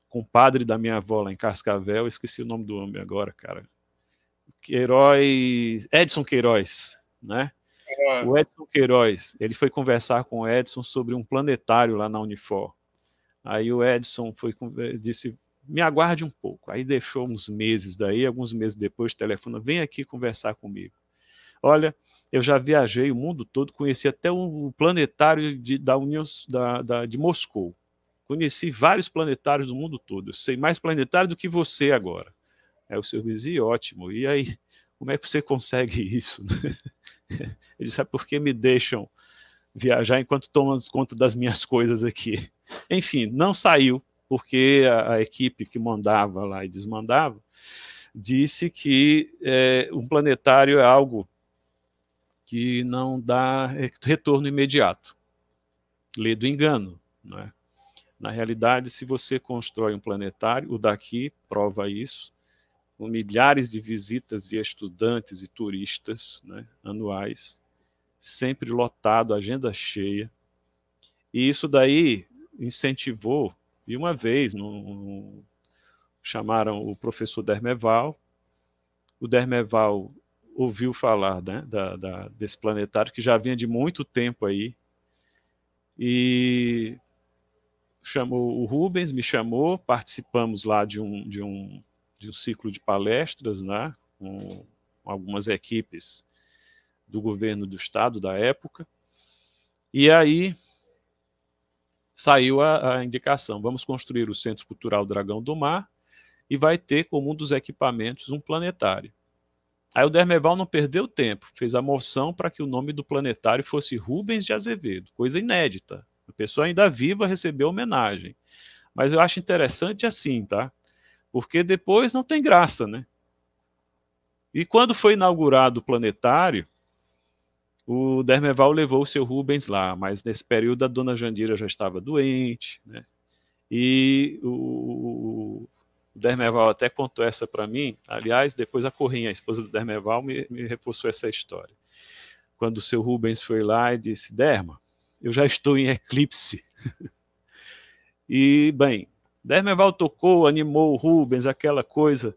compadre da minha avó lá em Cascavel. Esqueci o nome do homem agora, cara. Queiroz, Edson Queiroz, né? O Edson Queiroz, ele foi conversar com o Edson sobre um planetário lá na Unifor. Aí o Edson disse, me aguarde um pouco. Aí deixou uns meses daí, alguns meses depois, telefona, vem aqui conversar comigo. Olha, eu já viajei o mundo todo, conheci até o planetário de Moscou. Conheci vários planetários do mundo todo. Eu sei mais planetário do que você agora. Aí o senhor dizia, ótimo. E aí, como é que você consegue isso? Ele disse, por que me deixam viajar enquanto tomam conta das minhas coisas aqui? Enfim, não saiu, porque a equipe que mandava lá e desmandava disse que um planetário é algo que não dá retorno imediato. Lê do engano, não é? Na realidade, se você constrói um planetário, o daqui prova isso, com milhares de visitas de estudantes e turistas, né, anuais, sempre lotado, agenda cheia. E isso daí incentivou, e uma vez chamaram o professor Dermeval, o Dermeval ouviu falar, né, desse planetário, que já vinha de muito tempo aí, e chamou o Rubens, me chamou, participamos lá de um ciclo de palestras, né, com algumas equipes do governo do estado da época, e aí saiu a indicação, vamos construir o Centro Cultural Dragão do Mar, e vai ter como um dos equipamentos um planetário. Aí o Dermeval não perdeu tempo, fez a moção para que o nome do planetário fosse Rubens de Azevedo, coisa inédita. A pessoa ainda viva recebeu homenagem. Mas eu acho interessante assim, tá? Porque depois não tem graça, né? E quando foi inaugurado o planetário, o Dermeval levou o seu Rubens lá, mas nesse período a dona Jandira já estava doente, né? E o Dermeval até contou essa para mim. Aliás, depois a Corrinha, a esposa do Dermeval, me reforçou essa história. Quando o seu Rubens foi lá e disse, Derma, eu já estou em eclipse. E, bem, Dermeval tocou, animou o Rubens, aquela coisa,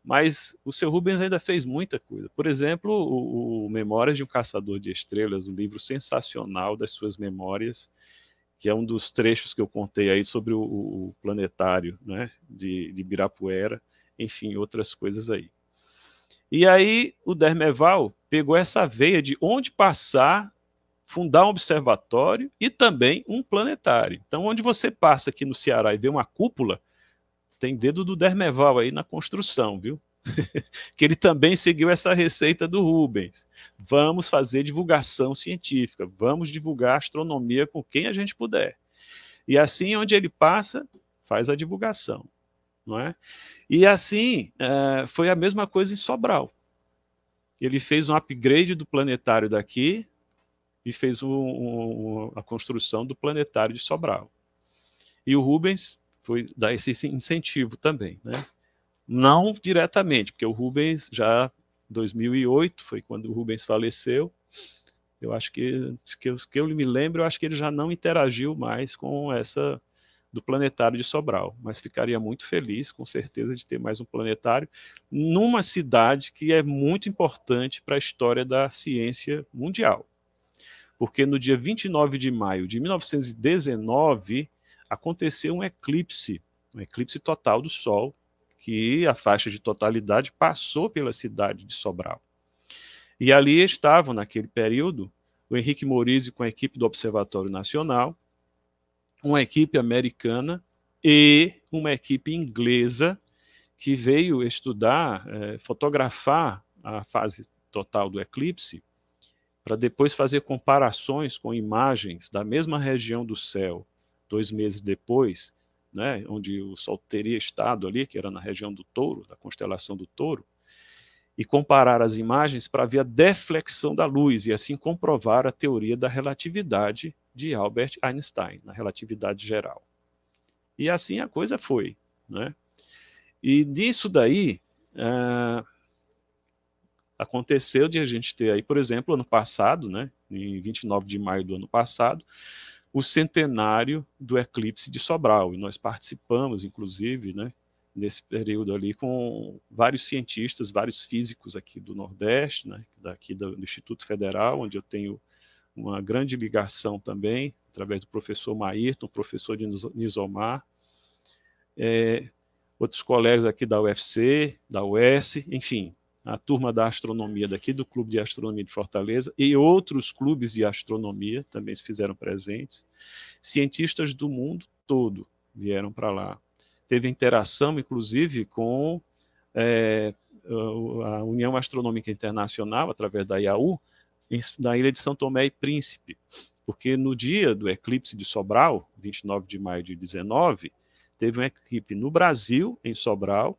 mas o seu Rubens ainda fez muita coisa. Por exemplo, o Memórias de um Caçador de Estrelas, um livro sensacional das suas memórias, que é um dos trechos que eu contei aí sobre o planetário, né, de Ibirapuera, enfim, outras coisas aí. E aí o Dermeval pegou essa veia de onde passar, fundar um observatório e também um planetário. Então, onde você passa aqui no Ceará e vê uma cúpula, tem dedo do Dermeval aí na construção, viu? Que ele também seguiu essa receita do Rubens. Vamos fazer divulgação científica, vamos divulgar astronomia com quem a gente puder. E assim, onde ele passa, faz a divulgação, não é? E assim, foi a mesma coisa em Sobral. Ele fez um upgrade do planetário daqui e fez a construção do planetário de Sobral. E o Rubens foi dar esse incentivo também, né? Não diretamente, porque o Rubens já em 2008, foi quando o Rubens faleceu, Eu acho que eu me lembro, eu acho que ele já não interagiu mais com essa do planetário de Sobral, mas ficaria muito feliz, com certeza, de ter mais um planetário numa cidade que é muito importante para a história da ciência mundial. Porque no dia 29 de maio de 1919 aconteceu um eclipse total do Sol, que a faixa de totalidade passou pela cidade de Sobral. E ali estavam, naquele período, o Henrique Morizzi com a equipe do Observatório Nacional, uma equipe americana e uma equipe inglesa que veio estudar, fotografar a fase total do eclipse, para depois fazer comparações com imagens da mesma região do céu, 2 meses depois, né, onde o Sol teria estado ali, que era na região do Touro, da constelação do Touro, e comparar as imagens para ver a deflexão da luz e assim comprovar a teoria da relatividade de Albert Einstein, na relatividade geral. E assim a coisa foi, né? E disso daí aconteceu de a gente ter aí, por exemplo, ano passado, né, em 29 de maio do ano passado, o centenário do eclipse de Sobral, e nós participamos, inclusive, né, nesse período ali, com vários cientistas, vários físicos aqui do Nordeste, né, daqui do Instituto Federal, onde eu tenho uma grande ligação também, através do professor Maírton, professor Nizomar, outros colegas aqui da UFC, da UES, enfim, a turma da astronomia daqui, do Clube de Astronomia de Fortaleza, e outros clubes de astronomia também se fizeram presentes. Cientistas do mundo todo vieram para lá. Teve interação, inclusive, com a União Astronômica Internacional, através da IAU, na ilha de São Tomé e Príncipe, porque no dia do eclipse de Sobral, 29 de maio de 19, teve uma equipe no Brasil, em Sobral,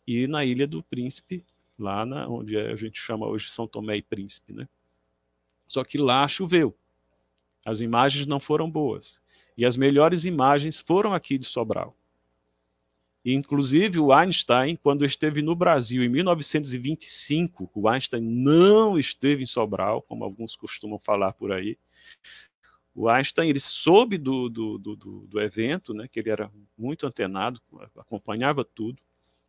e na Ilha do Príncipe, lá onde a gente chama hoje São Tomé e Príncipe, né? Só que lá choveu. As imagens não foram boas. E as melhores imagens foram aqui de Sobral. E, inclusive, o Einstein, quando esteve no Brasil em 1925, o Einstein não esteve em Sobral, como alguns costumam falar por aí. O Einstein, ele soube do evento, né, que ele era muito antenado, acompanhava tudo.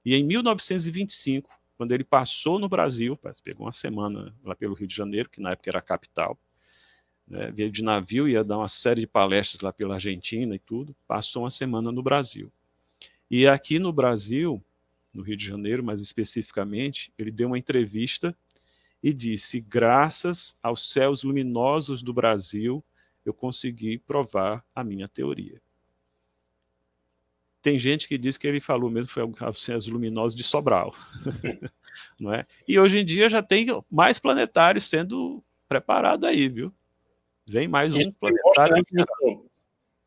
E em 1925, quando ele passou no Brasil, pegou uma semana lá pelo Rio de Janeiro, que na época era a capital, né, veio de navio, ia dar uma série de palestras lá pela Argentina e tudo, passou uma semana no Brasil. E aqui no Brasil, no Rio de Janeiro, mais especificamente, ele deu uma entrevista e disse: graças aos céus luminosos do Brasil, eu consegui provar a minha teoria. Tem gente que diz que ele falou mesmo foi aos céus luminosos de Sobral. Não é? E hoje em dia já tem mais planetários sendo preparados aí, viu? Vem mais um planetário.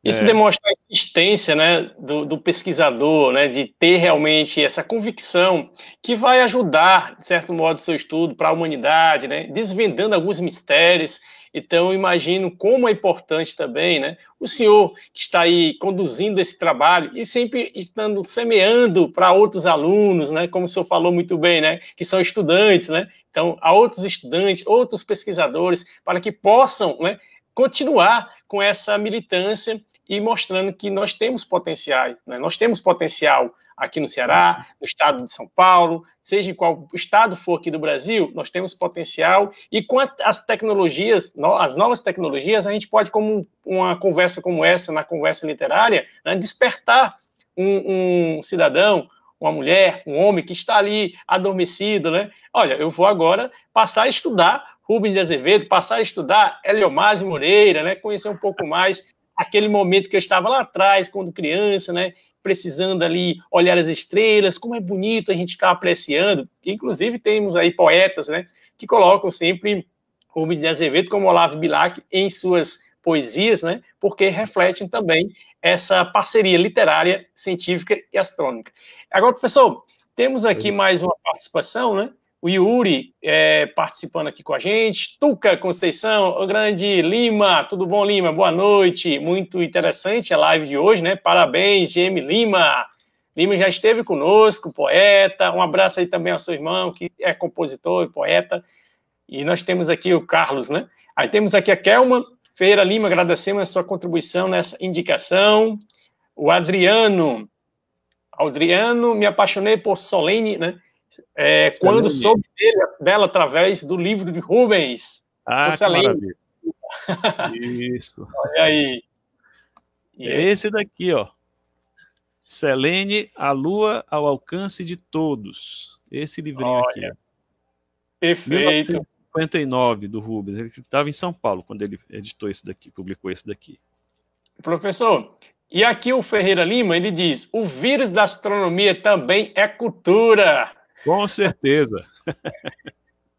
Isso demonstra a insistência, né, do pesquisador, né, de ter realmente essa convicção que vai ajudar, de certo modo, o seu estudo para a humanidade, né, desvendando alguns mistérios. Então, imagino como é importante também, né, o senhor que está aí conduzindo esse trabalho e sempre estando semeando para outros alunos, né, como o senhor falou muito bem, né, que são estudantes, né, então, a outros estudantes, outros pesquisadores, para que possam, né, continuar com essa militância e mostrando que nós temos potencial, né? Nós temos potencial aqui no Ceará, no estado de São Paulo, seja em qual estado for aqui do Brasil, nós temos potencial, e com as tecnologias, as novas tecnologias, a gente pode, como uma conversa como essa, na conversa literária, né, despertar um cidadão, uma mulher, um homem que está ali adormecido, né? Olha, eu vou agora passar a estudar Rubens de Azevedo, passar a estudar Eliomásio Moreira, né? Conhecer um pouco mais aquele momento que eu estava lá atrás, quando criança, né? Precisando ali olhar as estrelas, como é bonito a gente ficar apreciando. Inclusive temos aí poetas, né? Que colocam sempre Rubens de Azevedo como Olavo Bilac em suas poesias, né? Porque refletem também essa parceria literária, científica e astronômica. Agora, professor, temos aqui mais uma participação, né? O Yuri participando aqui com a gente, Tuca Conceição, o grande Lima, tudo bom, Lima? Boa noite, muito interessante a live de hoje, né? Parabéns, GM Lima. Lima já esteve conosco, poeta, um abraço aí também ao seu irmão, que é compositor e poeta, e nós temos aqui o Carlos, né? Aí temos aqui a Kelma Ferreira Lima, agradecemos a sua contribuição nessa indicação. O Adriano, me apaixonei por Solene, né? Quando soube dela através do livro de Rubens. Ah, que maravilha. Isso. Olha aí. Esse daqui, ó. Selene, a Lua ao alcance de todos. Esse livrinho aqui. Perfeito. 1959, do Rubens. Ele estava em São Paulo quando ele editou esse daqui, publicou esse daqui. Professor, e aqui o Ferreira Lima, ele diz, o vírus da astronomia também é cultura. Com certeza.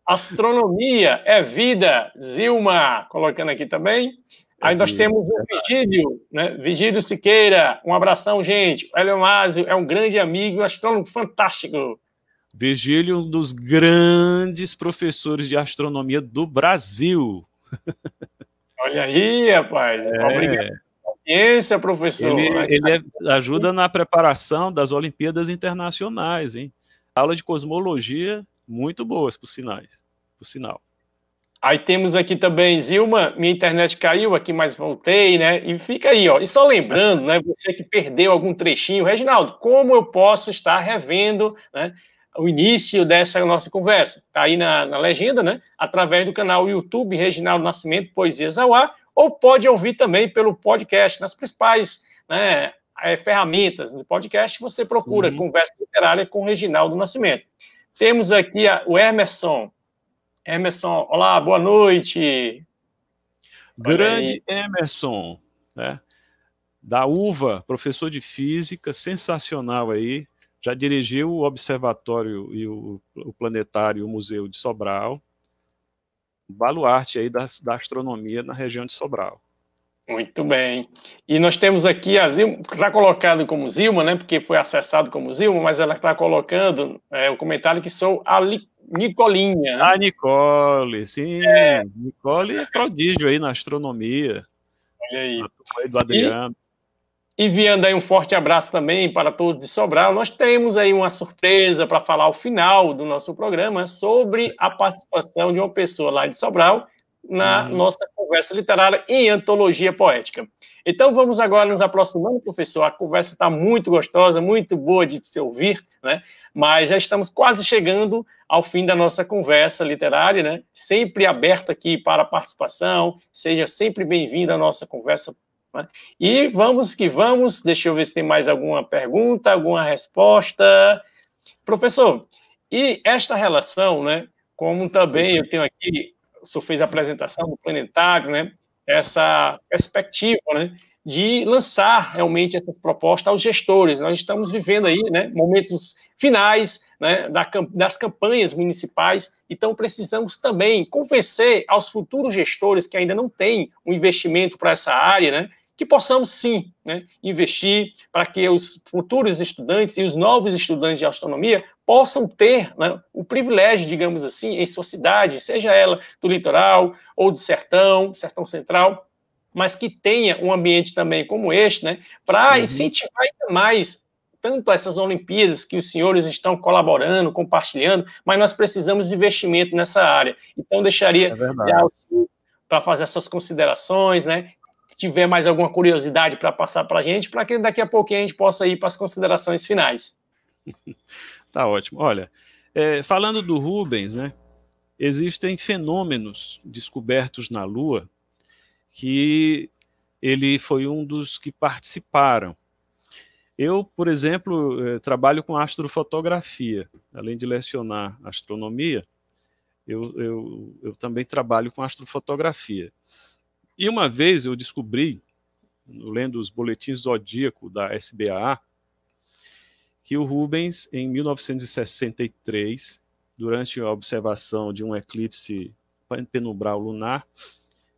Astronomia é vida, Zilma, colocando aqui também. Aí nós temos o Vigílio, né? Vigílio Siqueira, um abração, gente. O Eleomásio é um grande amigo, um astrônomo fantástico. Vigílio, um dos grandes professores de astronomia do Brasil. Olha aí, rapaz. Obrigado pela audiência, professor. Ele ajuda na preparação das Olimpíadas Internacionais, hein? Aula de cosmologia muito boas, por sinal. Aí temos aqui também, Zilma, minha internet caiu aqui, mas voltei, né? E fica aí, ó. E só lembrando, né? Você que perdeu algum trechinho, Reginaldo, como eu posso estar revendo, né, o início dessa nossa conversa? Tá aí na legenda, né? Através do canal YouTube Reginaldo Nascimento Poesias ao Ar, ou pode ouvir também pelo podcast, nas principais, né, ferramentas do podcast, você procura Conversa Literária com Reginaldo Nascimento. Temos aqui o Emerson. Emerson, olá, boa noite. Grande Emerson, né? Da UVA, professor de física, sensacional aí. Já dirigiu o Observatório e o Planetário e o Museu de Sobral. Baluarte aí da astronomia na região de Sobral. Muito bem. E nós temos aqui a Zilma, está colocado como Zilma, né? Porque foi acessado como Zilma, mas ela está colocando o comentário que sou a Nicolinha. Né? A Nicole, sim. Nicole é prodígio aí na astronomia. Olha aí. Do Adriano. Enviando aí um forte abraço também para todos de Sobral. Nós temos aí uma surpresa para falar ao final do nosso programa sobre a participação de uma pessoa lá de Sobral na nossa conversa literária em antologia poética. Então, vamos agora nos aproximando, professor. A conversa está muito gostosa, muito boa de se ouvir, né? Mas já estamos quase chegando ao fim da nossa conversa literária, né? Sempre aberta aqui para a participação. Seja sempre bem-vindo à nossa conversa. Né? E vamos que vamos. Deixa eu ver se tem mais alguma pergunta, alguma resposta. Professor, e esta relação, né? Como também eu tenho aqui... O senhor fez a apresentação do planetário, né? Essa perspectiva, né? De lançar realmente essa proposta aos gestores. Nós estamos vivendo aí, né? Momentos finais, né? Das campanhas municipais, então precisamos também convencer aos futuros gestores que ainda não têm um investimento para essa área, né? Que possamos sim, né, investir para que os futuros estudantes e os novos estudantes de astronomia possam ter, né, o privilégio, digamos assim, em sua cidade, seja ela do litoral ou do sertão central, mas que tenha um ambiente também como este, né, para incentivar ainda mais tanto essas Olimpíadas que os senhores estão colaborando, compartilhando, mas nós precisamos de investimento nessa área. Então, deixaria já o senhor para fazer as suas considerações, né? Tiver mais alguma curiosidade para passar para a gente, para que daqui a pouquinho a gente possa ir para as considerações finais. Tá ótimo. Olha, falando do Rubens, né, existem fenômenos descobertos na Lua que ele foi um dos que participaram. Eu, por exemplo, trabalho com astrofotografia. Além de lecionar astronomia, eu também trabalho com astrofotografia. E uma vez eu descobri, lendo os boletins zodíaco da SBAA, que o Rubens, em 1963, durante a observação de um eclipse penumbral lunar,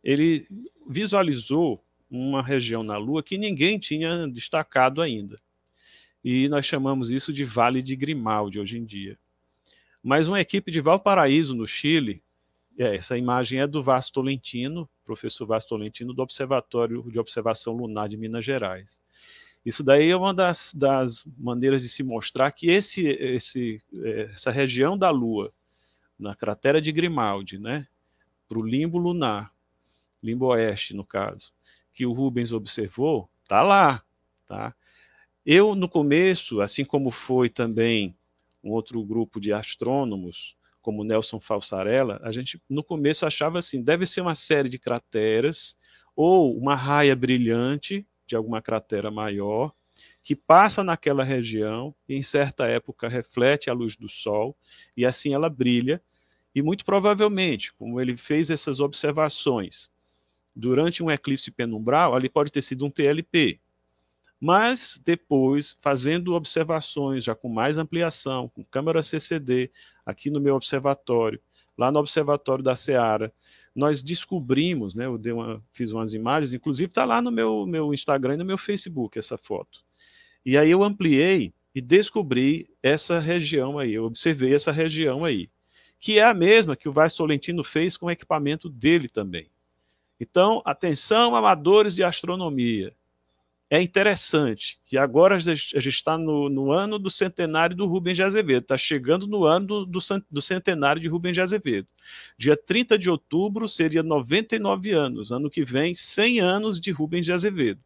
ele visualizou uma região na Lua que ninguém tinha destacado ainda. E nós chamamos isso de Vale de Grimaldi hoje em dia. Mas uma equipe de Valparaíso, no Chile, essa imagem é do Vaz Tolentino, professor Vaz Tolentino, do Observatório de Observação Lunar de Minas Gerais. Isso daí é uma das maneiras de se mostrar que essa região da Lua, na cratera de Grimaldi, né, para o limbo lunar, limbo oeste, no caso, que o Rubens observou, está lá. Tá? Eu, no começo, assim como foi também um outro grupo de astrônomos, como Nelson Falsarella, a gente, no começo, achava assim, deve ser uma série de crateras ou uma raia brilhante de alguma cratera maior, que passa naquela região e, em certa época, reflete a luz do Sol, e assim ela brilha, e muito provavelmente, como ele fez essas observações durante um eclipse penumbral, ali pode ter sido um TLP. Mas depois, fazendo observações já com mais ampliação, com câmera CCD, aqui no meu observatório, lá no observatório da Seara, nós descobrimos, né, fiz umas imagens, inclusive está lá no meu Instagram e no meu Facebook essa foto. E aí eu ampliei e descobri essa região aí, eu observei essa região aí, que é a mesma que o Vaz Tolentino fez com o equipamento dele também. Então, atenção, amadores de astronomia. É interessante que agora a gente está no ano do centenário do Rubens de Azevedo, está chegando no ano do centenário de Rubens de Azevedo. Dia 30 de outubro seria 99 anos, ano que vem 100 anos de Rubens de Azevedo.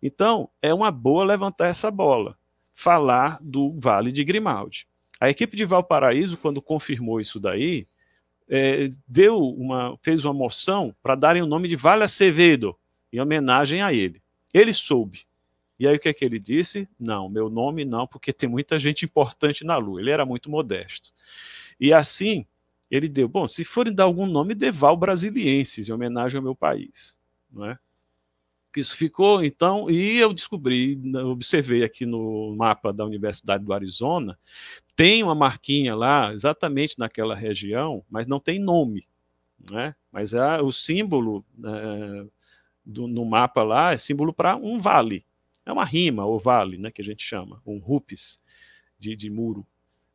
Então, é uma boa levantar essa bola, falar do Vale de Grimaldi. A equipe de Valparaíso, quando confirmou isso daí, fez uma moção para darem o nome de Vale Acevedo, em homenagem a ele. Ele soube. E aí o que é que ele disse? Não, meu nome não, porque tem muita gente importante na Lua. Ele era muito modesto. E assim, ele deu, bom, se forem dar algum nome, dê Val Brasilienses, em homenagem ao meu país. Não é? Isso ficou, então, e eu descobri, observei aqui no mapa da Universidade do Arizona, tem uma marquinha lá, exatamente naquela região, mas não tem nome. Né? Mas o símbolo no mapa lá é símbolo para um vale. É uma rima, ou vale, né, que a gente chama, um rupes de muro.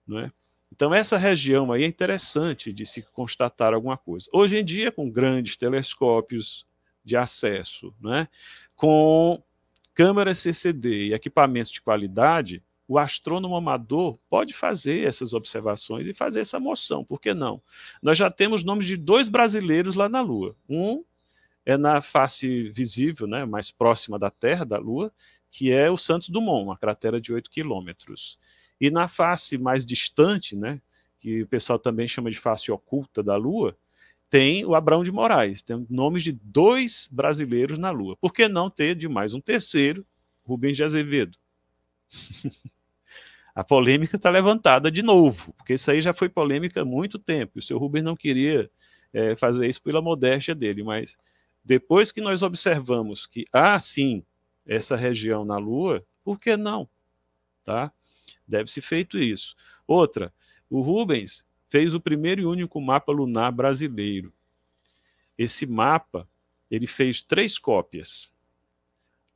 Não é? Então, essa região aí é interessante de se constatar alguma coisa. Hoje em dia, com grandes telescópios de acesso, né, com câmeras CCD e equipamentos de qualidade, o astrônomo amador pode fazer essas observações e fazer essa moção, por que não? Nós já temos nomes de 2 brasileiros lá na Lua. Um é na face visível, né, mais próxima da Terra, da Lua, que é o Santos Dumont, uma cratera de 8 quilômetros. E na face mais distante, né, que o pessoal também chama de face oculta da Lua, tem o Abrão de Moraes. Tem nomes de 2 brasileiros na Lua. Por que não ter de mais um terceiro, Rubens de Azevedo? A polêmica está levantada de novo, porque isso aí já foi polêmica há muito tempo. O seu Rubens não queria fazer isso pela modéstia dele, mas depois que nós observamos que há sim essa região na Lua, por que não? Tá? Deve-se feito isso. Outra, o Rubens fez o primeiro e único mapa lunar brasileiro. Esse mapa, ele fez 3 cópias.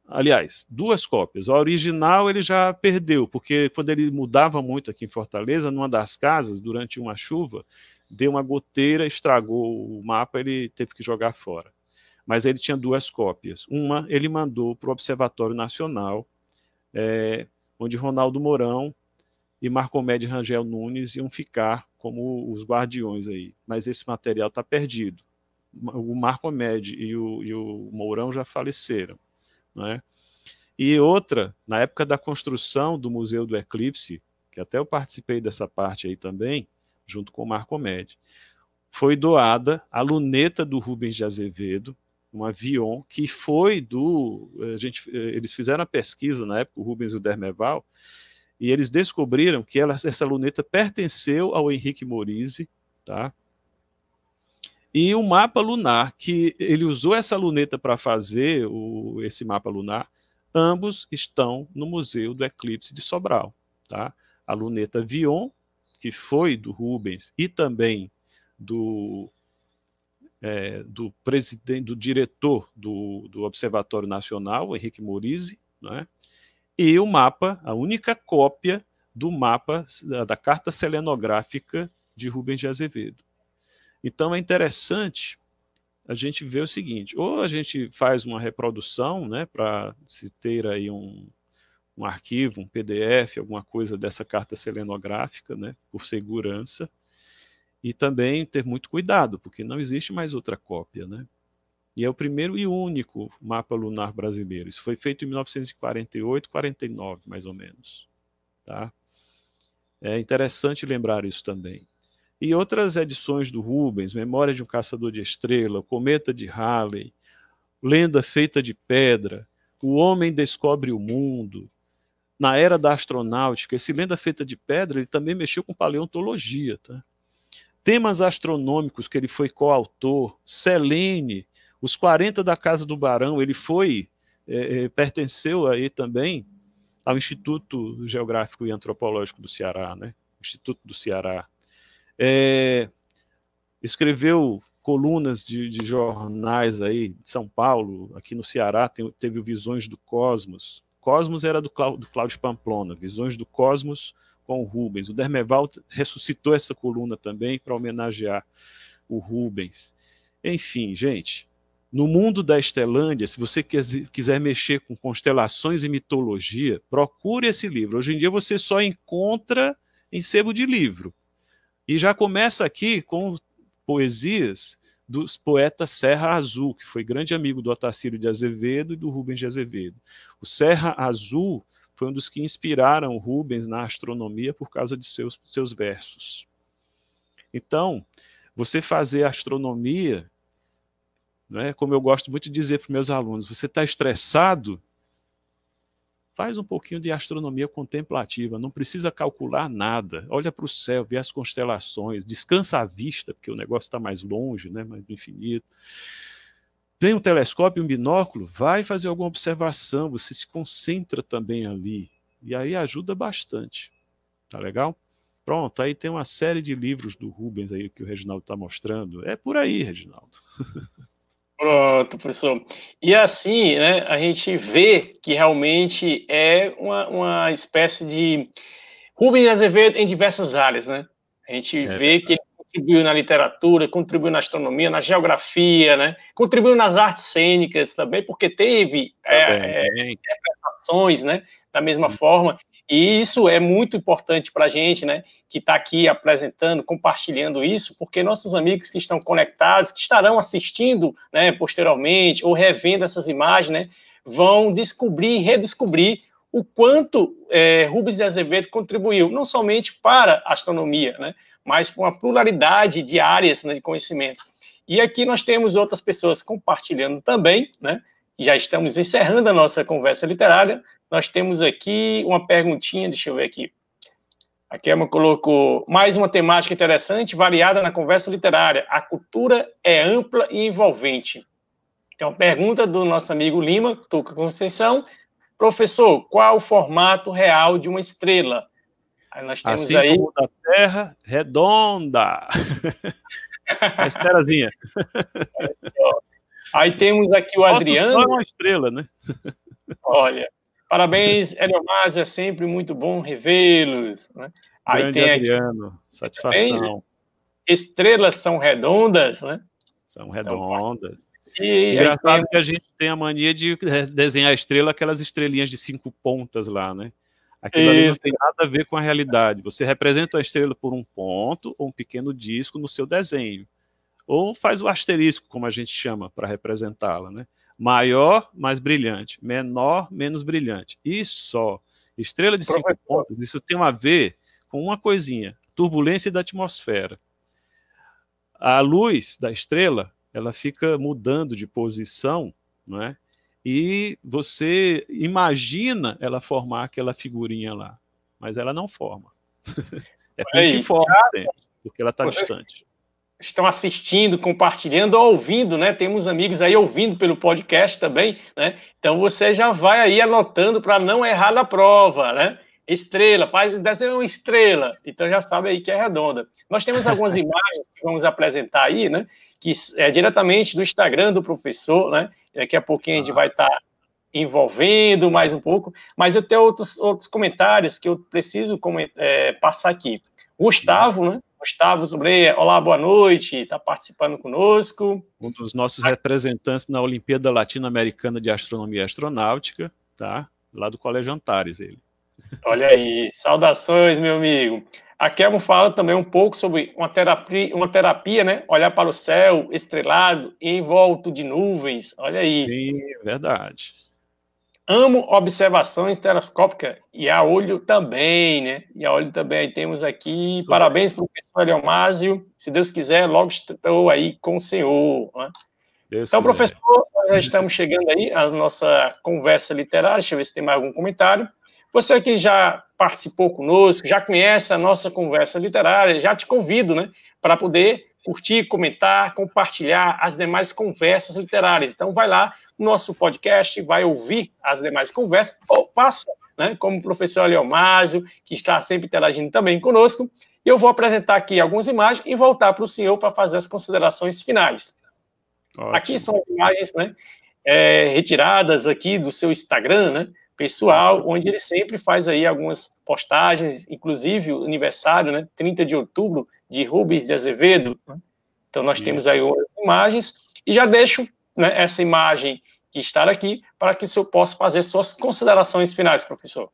Aliás, 2 cópias. A original ele já perdeu, porque quando ele mudava muito aqui em Fortaleza, numa das casas, durante uma chuva, deu uma goteira, estragou o mapa, ele teve que jogar fora. Mas ele tinha 2 cópias. Uma ele mandou para o Observatório Nacional, onde Ronaldo Mourão e Marcomed Rangel Nunes iam ficar como os guardiões aí. Mas esse material está perdido. O Marcomed e o Mourão já faleceram. Né? E outra, na época da construção do Museu do Eclipse, que até eu participei dessa parte aí também, junto com o Marcomed, foi doada a luneta do Rubens de Azevedo, um avião que foi eles fizeram a pesquisa na época, o Rubens e o Dermeval, e eles descobriram que essa luneta pertenceu ao Henrique Morizzi, tá? E o mapa lunar, que ele usou essa luneta para fazer esse mapa lunar, ambos estão no Museu do Eclipse de Sobral. Tá? A luneta Vion, que foi do Rubens, e também do presidente, do diretor do Observatório Nacional, Henrique Morizzi, né? E o mapa, a única cópia do mapa da carta selenográfica de Rubens de Azevedo. Então é interessante a gente ver o seguinte, ou a gente faz uma reprodução, né, para se ter aí um arquivo, um PDF, alguma coisa dessa carta selenográfica, né, por segurança, e também ter muito cuidado, porque não existe mais outra cópia, né? E é o primeiro e único mapa lunar brasileiro. Isso foi feito em 1948, 49, mais ou menos. Tá? É interessante lembrar isso também. E outras edições do Rubens, Memória de um Caçador de Estrela, Cometa de Halley, Lenda Feita de Pedra, O Homem Descobre o Mundo, Na Era da Astronáutica. Esse Lenda Feita de Pedra, ele também mexeu com paleontologia. Tá? Temas astronômicos, que ele foi coautor, Selene, Os 40 da Casa do Barão, ele pertenceu aí também ao Instituto Geográfico e Antropológico do Ceará, né? Instituto do Ceará. Escreveu colunas de jornais aí de São Paulo, aqui no Ceará teve o Visões do Cosmos. Cosmos era do Cláudio Pamplona, Visões do Cosmos com o Rubens. O Dermeval ressuscitou essa coluna também para homenagear o Rubens. Enfim, gente, no mundo da Estelândia, se você quiser mexer com constelações e mitologia, procure esse livro. Hoje em dia você só encontra em sebo de livro. E já começa aqui com poesias dos poetas Serra Azul, que foi grande amigo do Otacílio de Azevedo e do Rubens de Azevedo. O Serra Azul foi um dos que inspiraram o Rubens na astronomia por causa de seus versos. Então, você fazer astronomia, né, como eu gosto muito de dizer para os meus alunos, você está estressado? Faz um pouquinho de astronomia contemplativa, não precisa calcular nada. Olha para o céu, vê as constelações, descansa a vista, porque o negócio está mais longe, né, mais do infinito. Tem um telescópio, um binóculo, vai fazer alguma observação, você se concentra também ali. E aí ajuda bastante. Tá legal? Pronto, aí tem uma série de livros do Rubens aí que o Reginaldo está mostrando. É por aí, Reginaldo. Pronto, professor. E assim, né, a gente vê que realmente é uma espécie de Rubens Azevedo em diversas áreas, né? A gente vê que ele contribuiu na literatura, contribuiu na astronomia, na geografia, né? Contribuiu nas artes cênicas também, porque teve interpretações, né? Da mesma forma. E isso é muito importante para a gente, né, que está aqui apresentando, compartilhando isso, porque nossos amigos que estão conectados, que estarão assistindo, né, posteriormente, ou revendo essas imagens, né, vão descobrir, redescobrir o quanto Rubens de Azevedo contribuiu, não somente para a astronomia, né, mas com uma pluralidade de áreas, né, de conhecimento. E aqui nós temos outras pessoas compartilhando também, né, já estamos encerrando a nossa conversa literária. Nós temos aqui uma perguntinha, deixa eu ver aqui. A Kelma colocou mais uma temática interessante, variada na conversa literária. A cultura é ampla e envolvente. Então, pergunta do nosso amigo Lima, Tuca Conceição. Professor, qual o formato real de uma estrela? Aí nós temos assim aí... como da Terra, redonda. A estrelazinha. Aí temos aqui o Adriano. Só uma estrela, né? Olha... Parabéns, Eliomásia, é sempre muito bom revê-los. Né? Aí tem Adriano, aqui, satisfação. Também, né? Estrelas são redondas, né? São redondas. Então, engraçado que a gente tem a mania de desenhar a estrela, aquelas estrelinhas de 5 pontas lá, né? Aquilo ali não tem nada a ver com a realidade. Você representa a estrela por um ponto ou um pequeno disco no seu desenho. Ou faz o asterisco, como a gente chama, para representá-la, né? Maior, mais brilhante. Menor, menos brilhante. E só. Estrela de 5 pontos, isso tem a ver com uma coisinha. Turbulência da atmosfera. A luz da estrela, ela fica mudando de posição, não é? E você imagina ela formar aquela figurinha lá. Mas ela não forma. É pontiforme sempre, porque ela está distante. Estão assistindo, compartilhando, ouvindo, né? Temos amigos aí ouvindo pelo podcast também, né? Então você já vai aí anotando para não errar na prova, né? Estrela, desenha uma estrela, então já sabe aí que é redonda. Nós temos algumas imagens que vamos apresentar aí, né? Que é diretamente do Instagram do professor, né? Daqui a pouquinho a gente vai estar envolvendo mais um pouco, mas eu tenho outros comentários que eu preciso passar aqui. Gustavo, né? Gustavo Zubreia, olá, boa noite, está participando conosco. Um dos nossos representantes na Olimpíada Latino-Americana de Astronomia e Astronáutica, tá? Lá do Colégio Antares, ele. Olha aí, saudações, meu amigo. A Kelmo fala também um pouco sobre uma terapia, né? Olhar para o céu estrelado, envolto de nuvens. Olha aí. Sim, verdade. Amo observações telescópicas e a olho também, né? E a olho também. Aí temos aqui, parabéns para o professor Eliomásio. Se Deus quiser, logo estou aí com o senhor. Né? Então, professor, nós já estamos chegando aí à nossa conversa literária. Deixa eu ver se tem mais algum comentário. Você que já participou conosco, já conhece a nossa conversa literária, já te convido, né, para poder curtir, comentar, compartilhar as demais conversas literárias. Então, vai lá no nosso podcast, vai ouvir as demais conversas, ou faça, né, como o professor Eliomásio, que está sempre interagindo também conosco. Eu vou apresentar aqui algumas imagens e voltar para o senhor para fazer as considerações finais. Ótimo. Aqui são imagens, né, retiradas aqui do seu Instagram, né, pessoal, onde ele sempre faz aí algumas postagens, inclusive o aniversário, né, 30 de outubro, de Rubens de Azevedo. Né? Então, nós temos aí outras imagens, e já deixo, né, essa imagem que está aqui, para que o senhor possa fazer suas considerações finais, professor.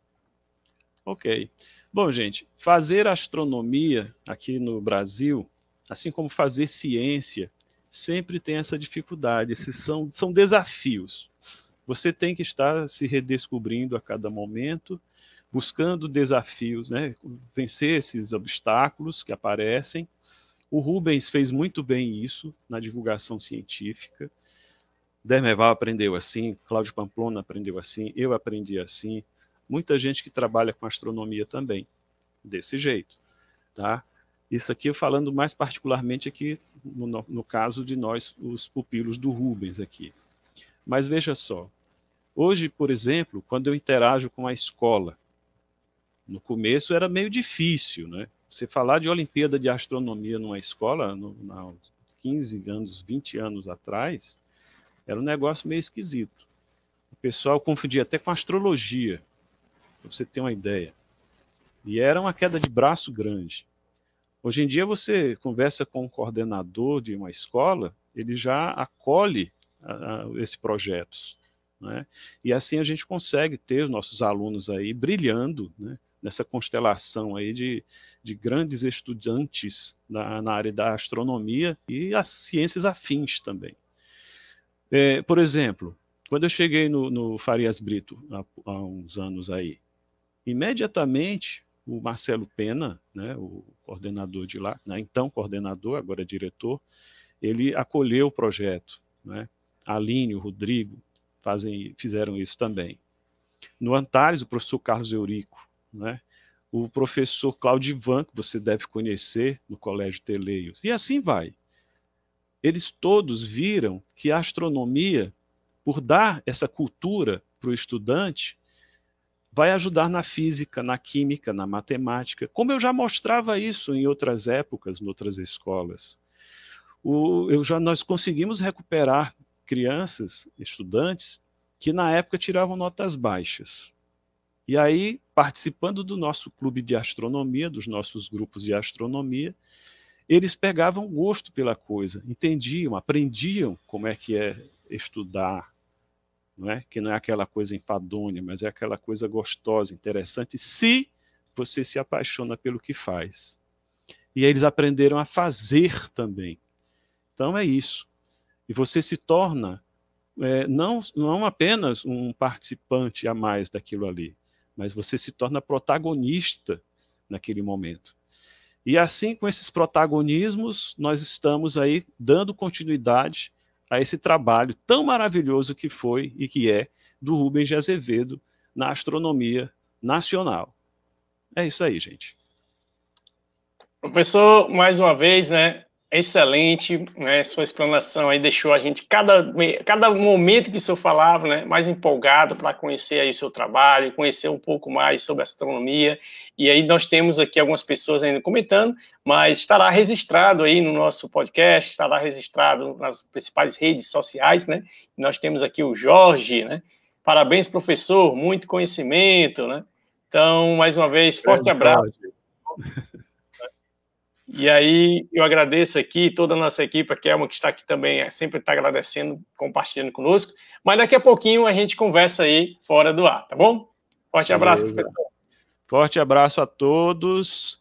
Ok. Bom, gente, fazer astronomia aqui no Brasil, assim como fazer ciência, sempre tem essa dificuldade, esses são desafios. Você tem que estar se redescobrindo a cada momento, buscando desafios, né? Vencer esses obstáculos que aparecem. O Rubens fez muito bem isso na divulgação científica. Dermeval aprendeu assim, Cláudio Pamplona aprendeu assim, eu aprendi assim. Muita gente que trabalha com astronomia também, desse jeito. Tá? Isso aqui eu falando mais particularmente aqui no caso de nós, os pupilos do Rubens aqui. Mas veja só, hoje, por exemplo, quando eu interajo com a escola, no começo era meio difícil, né? Você falar de Olimpíada de Astronomia numa escola, há 15 anos, 20 anos atrás, era um negócio meio esquisito. O pessoal confundia até com astrologia, para você ter uma ideia. E era uma queda de braço grande. Hoje em dia você conversa com um coordenador de uma escola, ele já acolhe esses projetos, né? E assim a gente consegue ter os nossos alunos aí brilhando, né, nessa constelação aí de grandes estudantes na área da astronomia e as ciências afins também. Por exemplo, quando eu cheguei no Farias Brito há uns anos aí, imediatamente o Marcelo Pena, né, o coordenador de lá, né, então coordenador, agora diretor, ele acolheu o projeto, né? A Aline, o Rodrigo fizeram isso também. No Antares, o professor Carlos Eurico, né? O professor Claudivan, que você deve conhecer no Colégio Teleios, e assim vai. Eles todos viram que a astronomia, por dar essa cultura para o estudante, vai ajudar na física, na química, na matemática, como eu já mostrava isso em outras épocas, em outras escolas. Nós conseguimos recuperar crianças, estudantes, que na época tiravam notas baixas. E aí, participando do nosso clube de astronomia, dos nossos grupos de astronomia, eles pegavam gosto pela coisa, entendiam, aprendiam como é que é estudar, não é? Que não é aquela coisa enfadonha, mas é aquela coisa gostosa, interessante, se você se apaixona pelo que faz. E aí eles aprenderam a fazer também. Então é isso. E você se torna não apenas um participante a mais daquilo ali, mas você se torna protagonista naquele momento. E assim, com esses protagonismos, nós estamos aí dando continuidade a esse trabalho tão maravilhoso que foi e que é do Rubens de Azevedo na astronomia nacional. É isso aí, gente. Professor, mais uma vez, né? Excelente, né? Sua explanação aí deixou a gente, cada momento que o senhor falava, né, mais empolgado para conhecer aí o seu trabalho, conhecer um pouco mais sobre astronomia. E aí nós temos aqui algumas pessoas ainda comentando, mas estará registrado aí no nosso podcast, estará registrado nas principais redes sociais, né? Nós temos aqui o Jorge, né? Parabéns, professor, muito conhecimento, né? Então, mais uma vez, forte abraço. E aí, eu agradeço aqui toda a nossa equipe, a Kelma, que está aqui também, sempre está agradecendo, compartilhando conosco. Mas daqui a pouquinho a gente conversa aí fora do ar, tá bom? Forte abraço, professor. Forte abraço a todos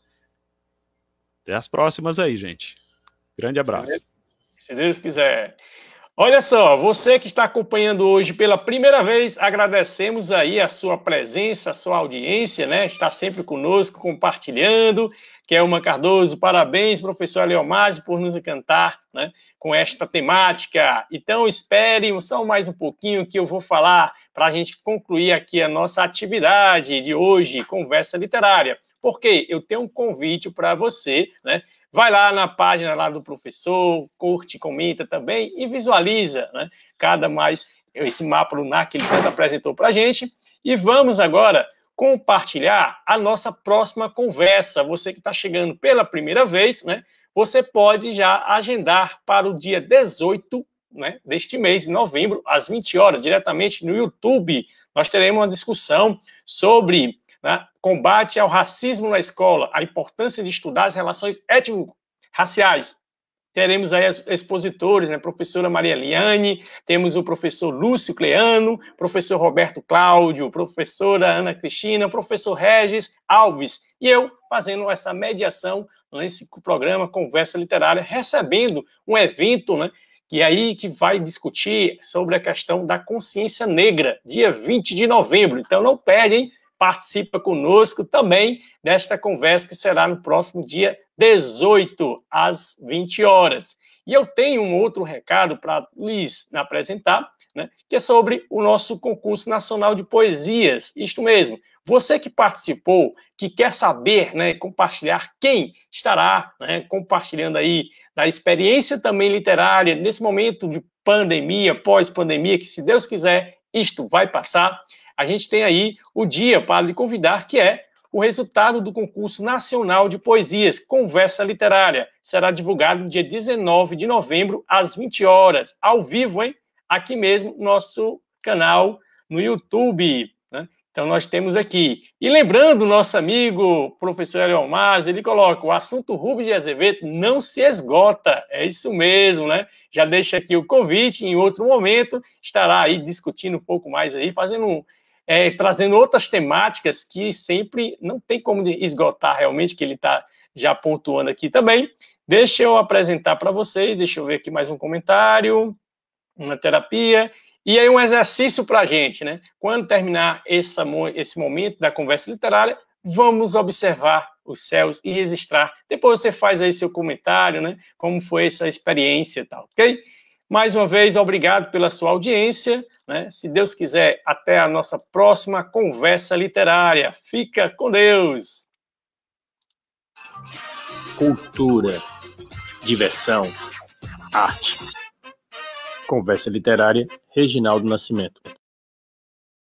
Até as próximas aí, gente. Grande abraço. Se Deus quiser. Olha só, você que está acompanhando hoje pela primeira vez, agradecemos aí a sua presença, a sua audiência, né? Está sempre conosco, compartilhando. Kelma Cardoso, parabéns, professor Leomásio, por nos encantar, né, com esta temática. Então, espere só mais um pouquinho que eu vou falar para a gente concluir aqui a nossa atividade de hoje, Conversa Literária. Porque eu tenho um convite para você, né? Vai lá na página lá do professor, curte, comenta também e visualiza, né, esse mapa lunar que ele tanto apresentou para a gente. E vamos agora compartilhar a nossa próxima conversa. Você que está chegando pela primeira vez, né, você pode já agendar para o dia 18, né, deste mês, de novembro, às 20 horas, diretamente no YouTube. Nós teremos uma discussão sobre, né, combate ao racismo na escola, a importância de estudar as relações étnico-raciais. Teremos aí expositores, né, professora Maria Eliane, temos o professor Lúcio Cleano, professor Roberto Cláudio, professora Ana Cristina, professor Regis Alves, e eu fazendo essa mediação nesse programa Conversa Literária, recebendo um evento, né, que vai discutir sobre a questão da consciência negra, dia 20 de novembro. Então não perde, hein? Participa conosco também desta conversa que será no próximo dia 18, às 20 horas. E eu tenho um outro recado para lhes apresentar, né, que é sobre o nosso concurso nacional de poesias. Isto mesmo, você que participou, que quer saber, né, compartilhar quem estará, né, compartilhando aí da experiência também literária nesse momento de pandemia, pós-pandemia, que se Deus quiser, isto vai passar. A gente tem aí o dia para lhe convidar, que é o resultado do concurso nacional de poesias, Conversa Literária. Será divulgado no dia 19 de novembro, às 20 horas, ao vivo, hein? Aqui mesmo, nosso canal no YouTube, né? Então, nós temos aqui. E lembrando, nosso amigo, professor Leomásio, ele coloca, o assunto Rubens de Azevedo não se esgota. É isso mesmo, né? Já deixa aqui o convite, em outro momento, estará aí discutindo um pouco mais aí, trazendo outras temáticas que sempre não tem como esgotar realmente, que ele está já pontuando aqui também. Deixa eu apresentar para vocês, deixa eu ver aqui mais um comentário, uma terapia, e aí um exercício para a gente, né? Quando terminar esse momento da conversa literária, vamos observar os céus e registrar. Depois você faz aí seu comentário, né? Como foi essa experiência e tal, ok? Mais uma vez, obrigado pela sua audiência, né? Se Deus quiser, até a nossa próxima conversa literária. Fica com Deus! Cultura, diversão, arte. Conversa Literária, Reginaldo Nascimento.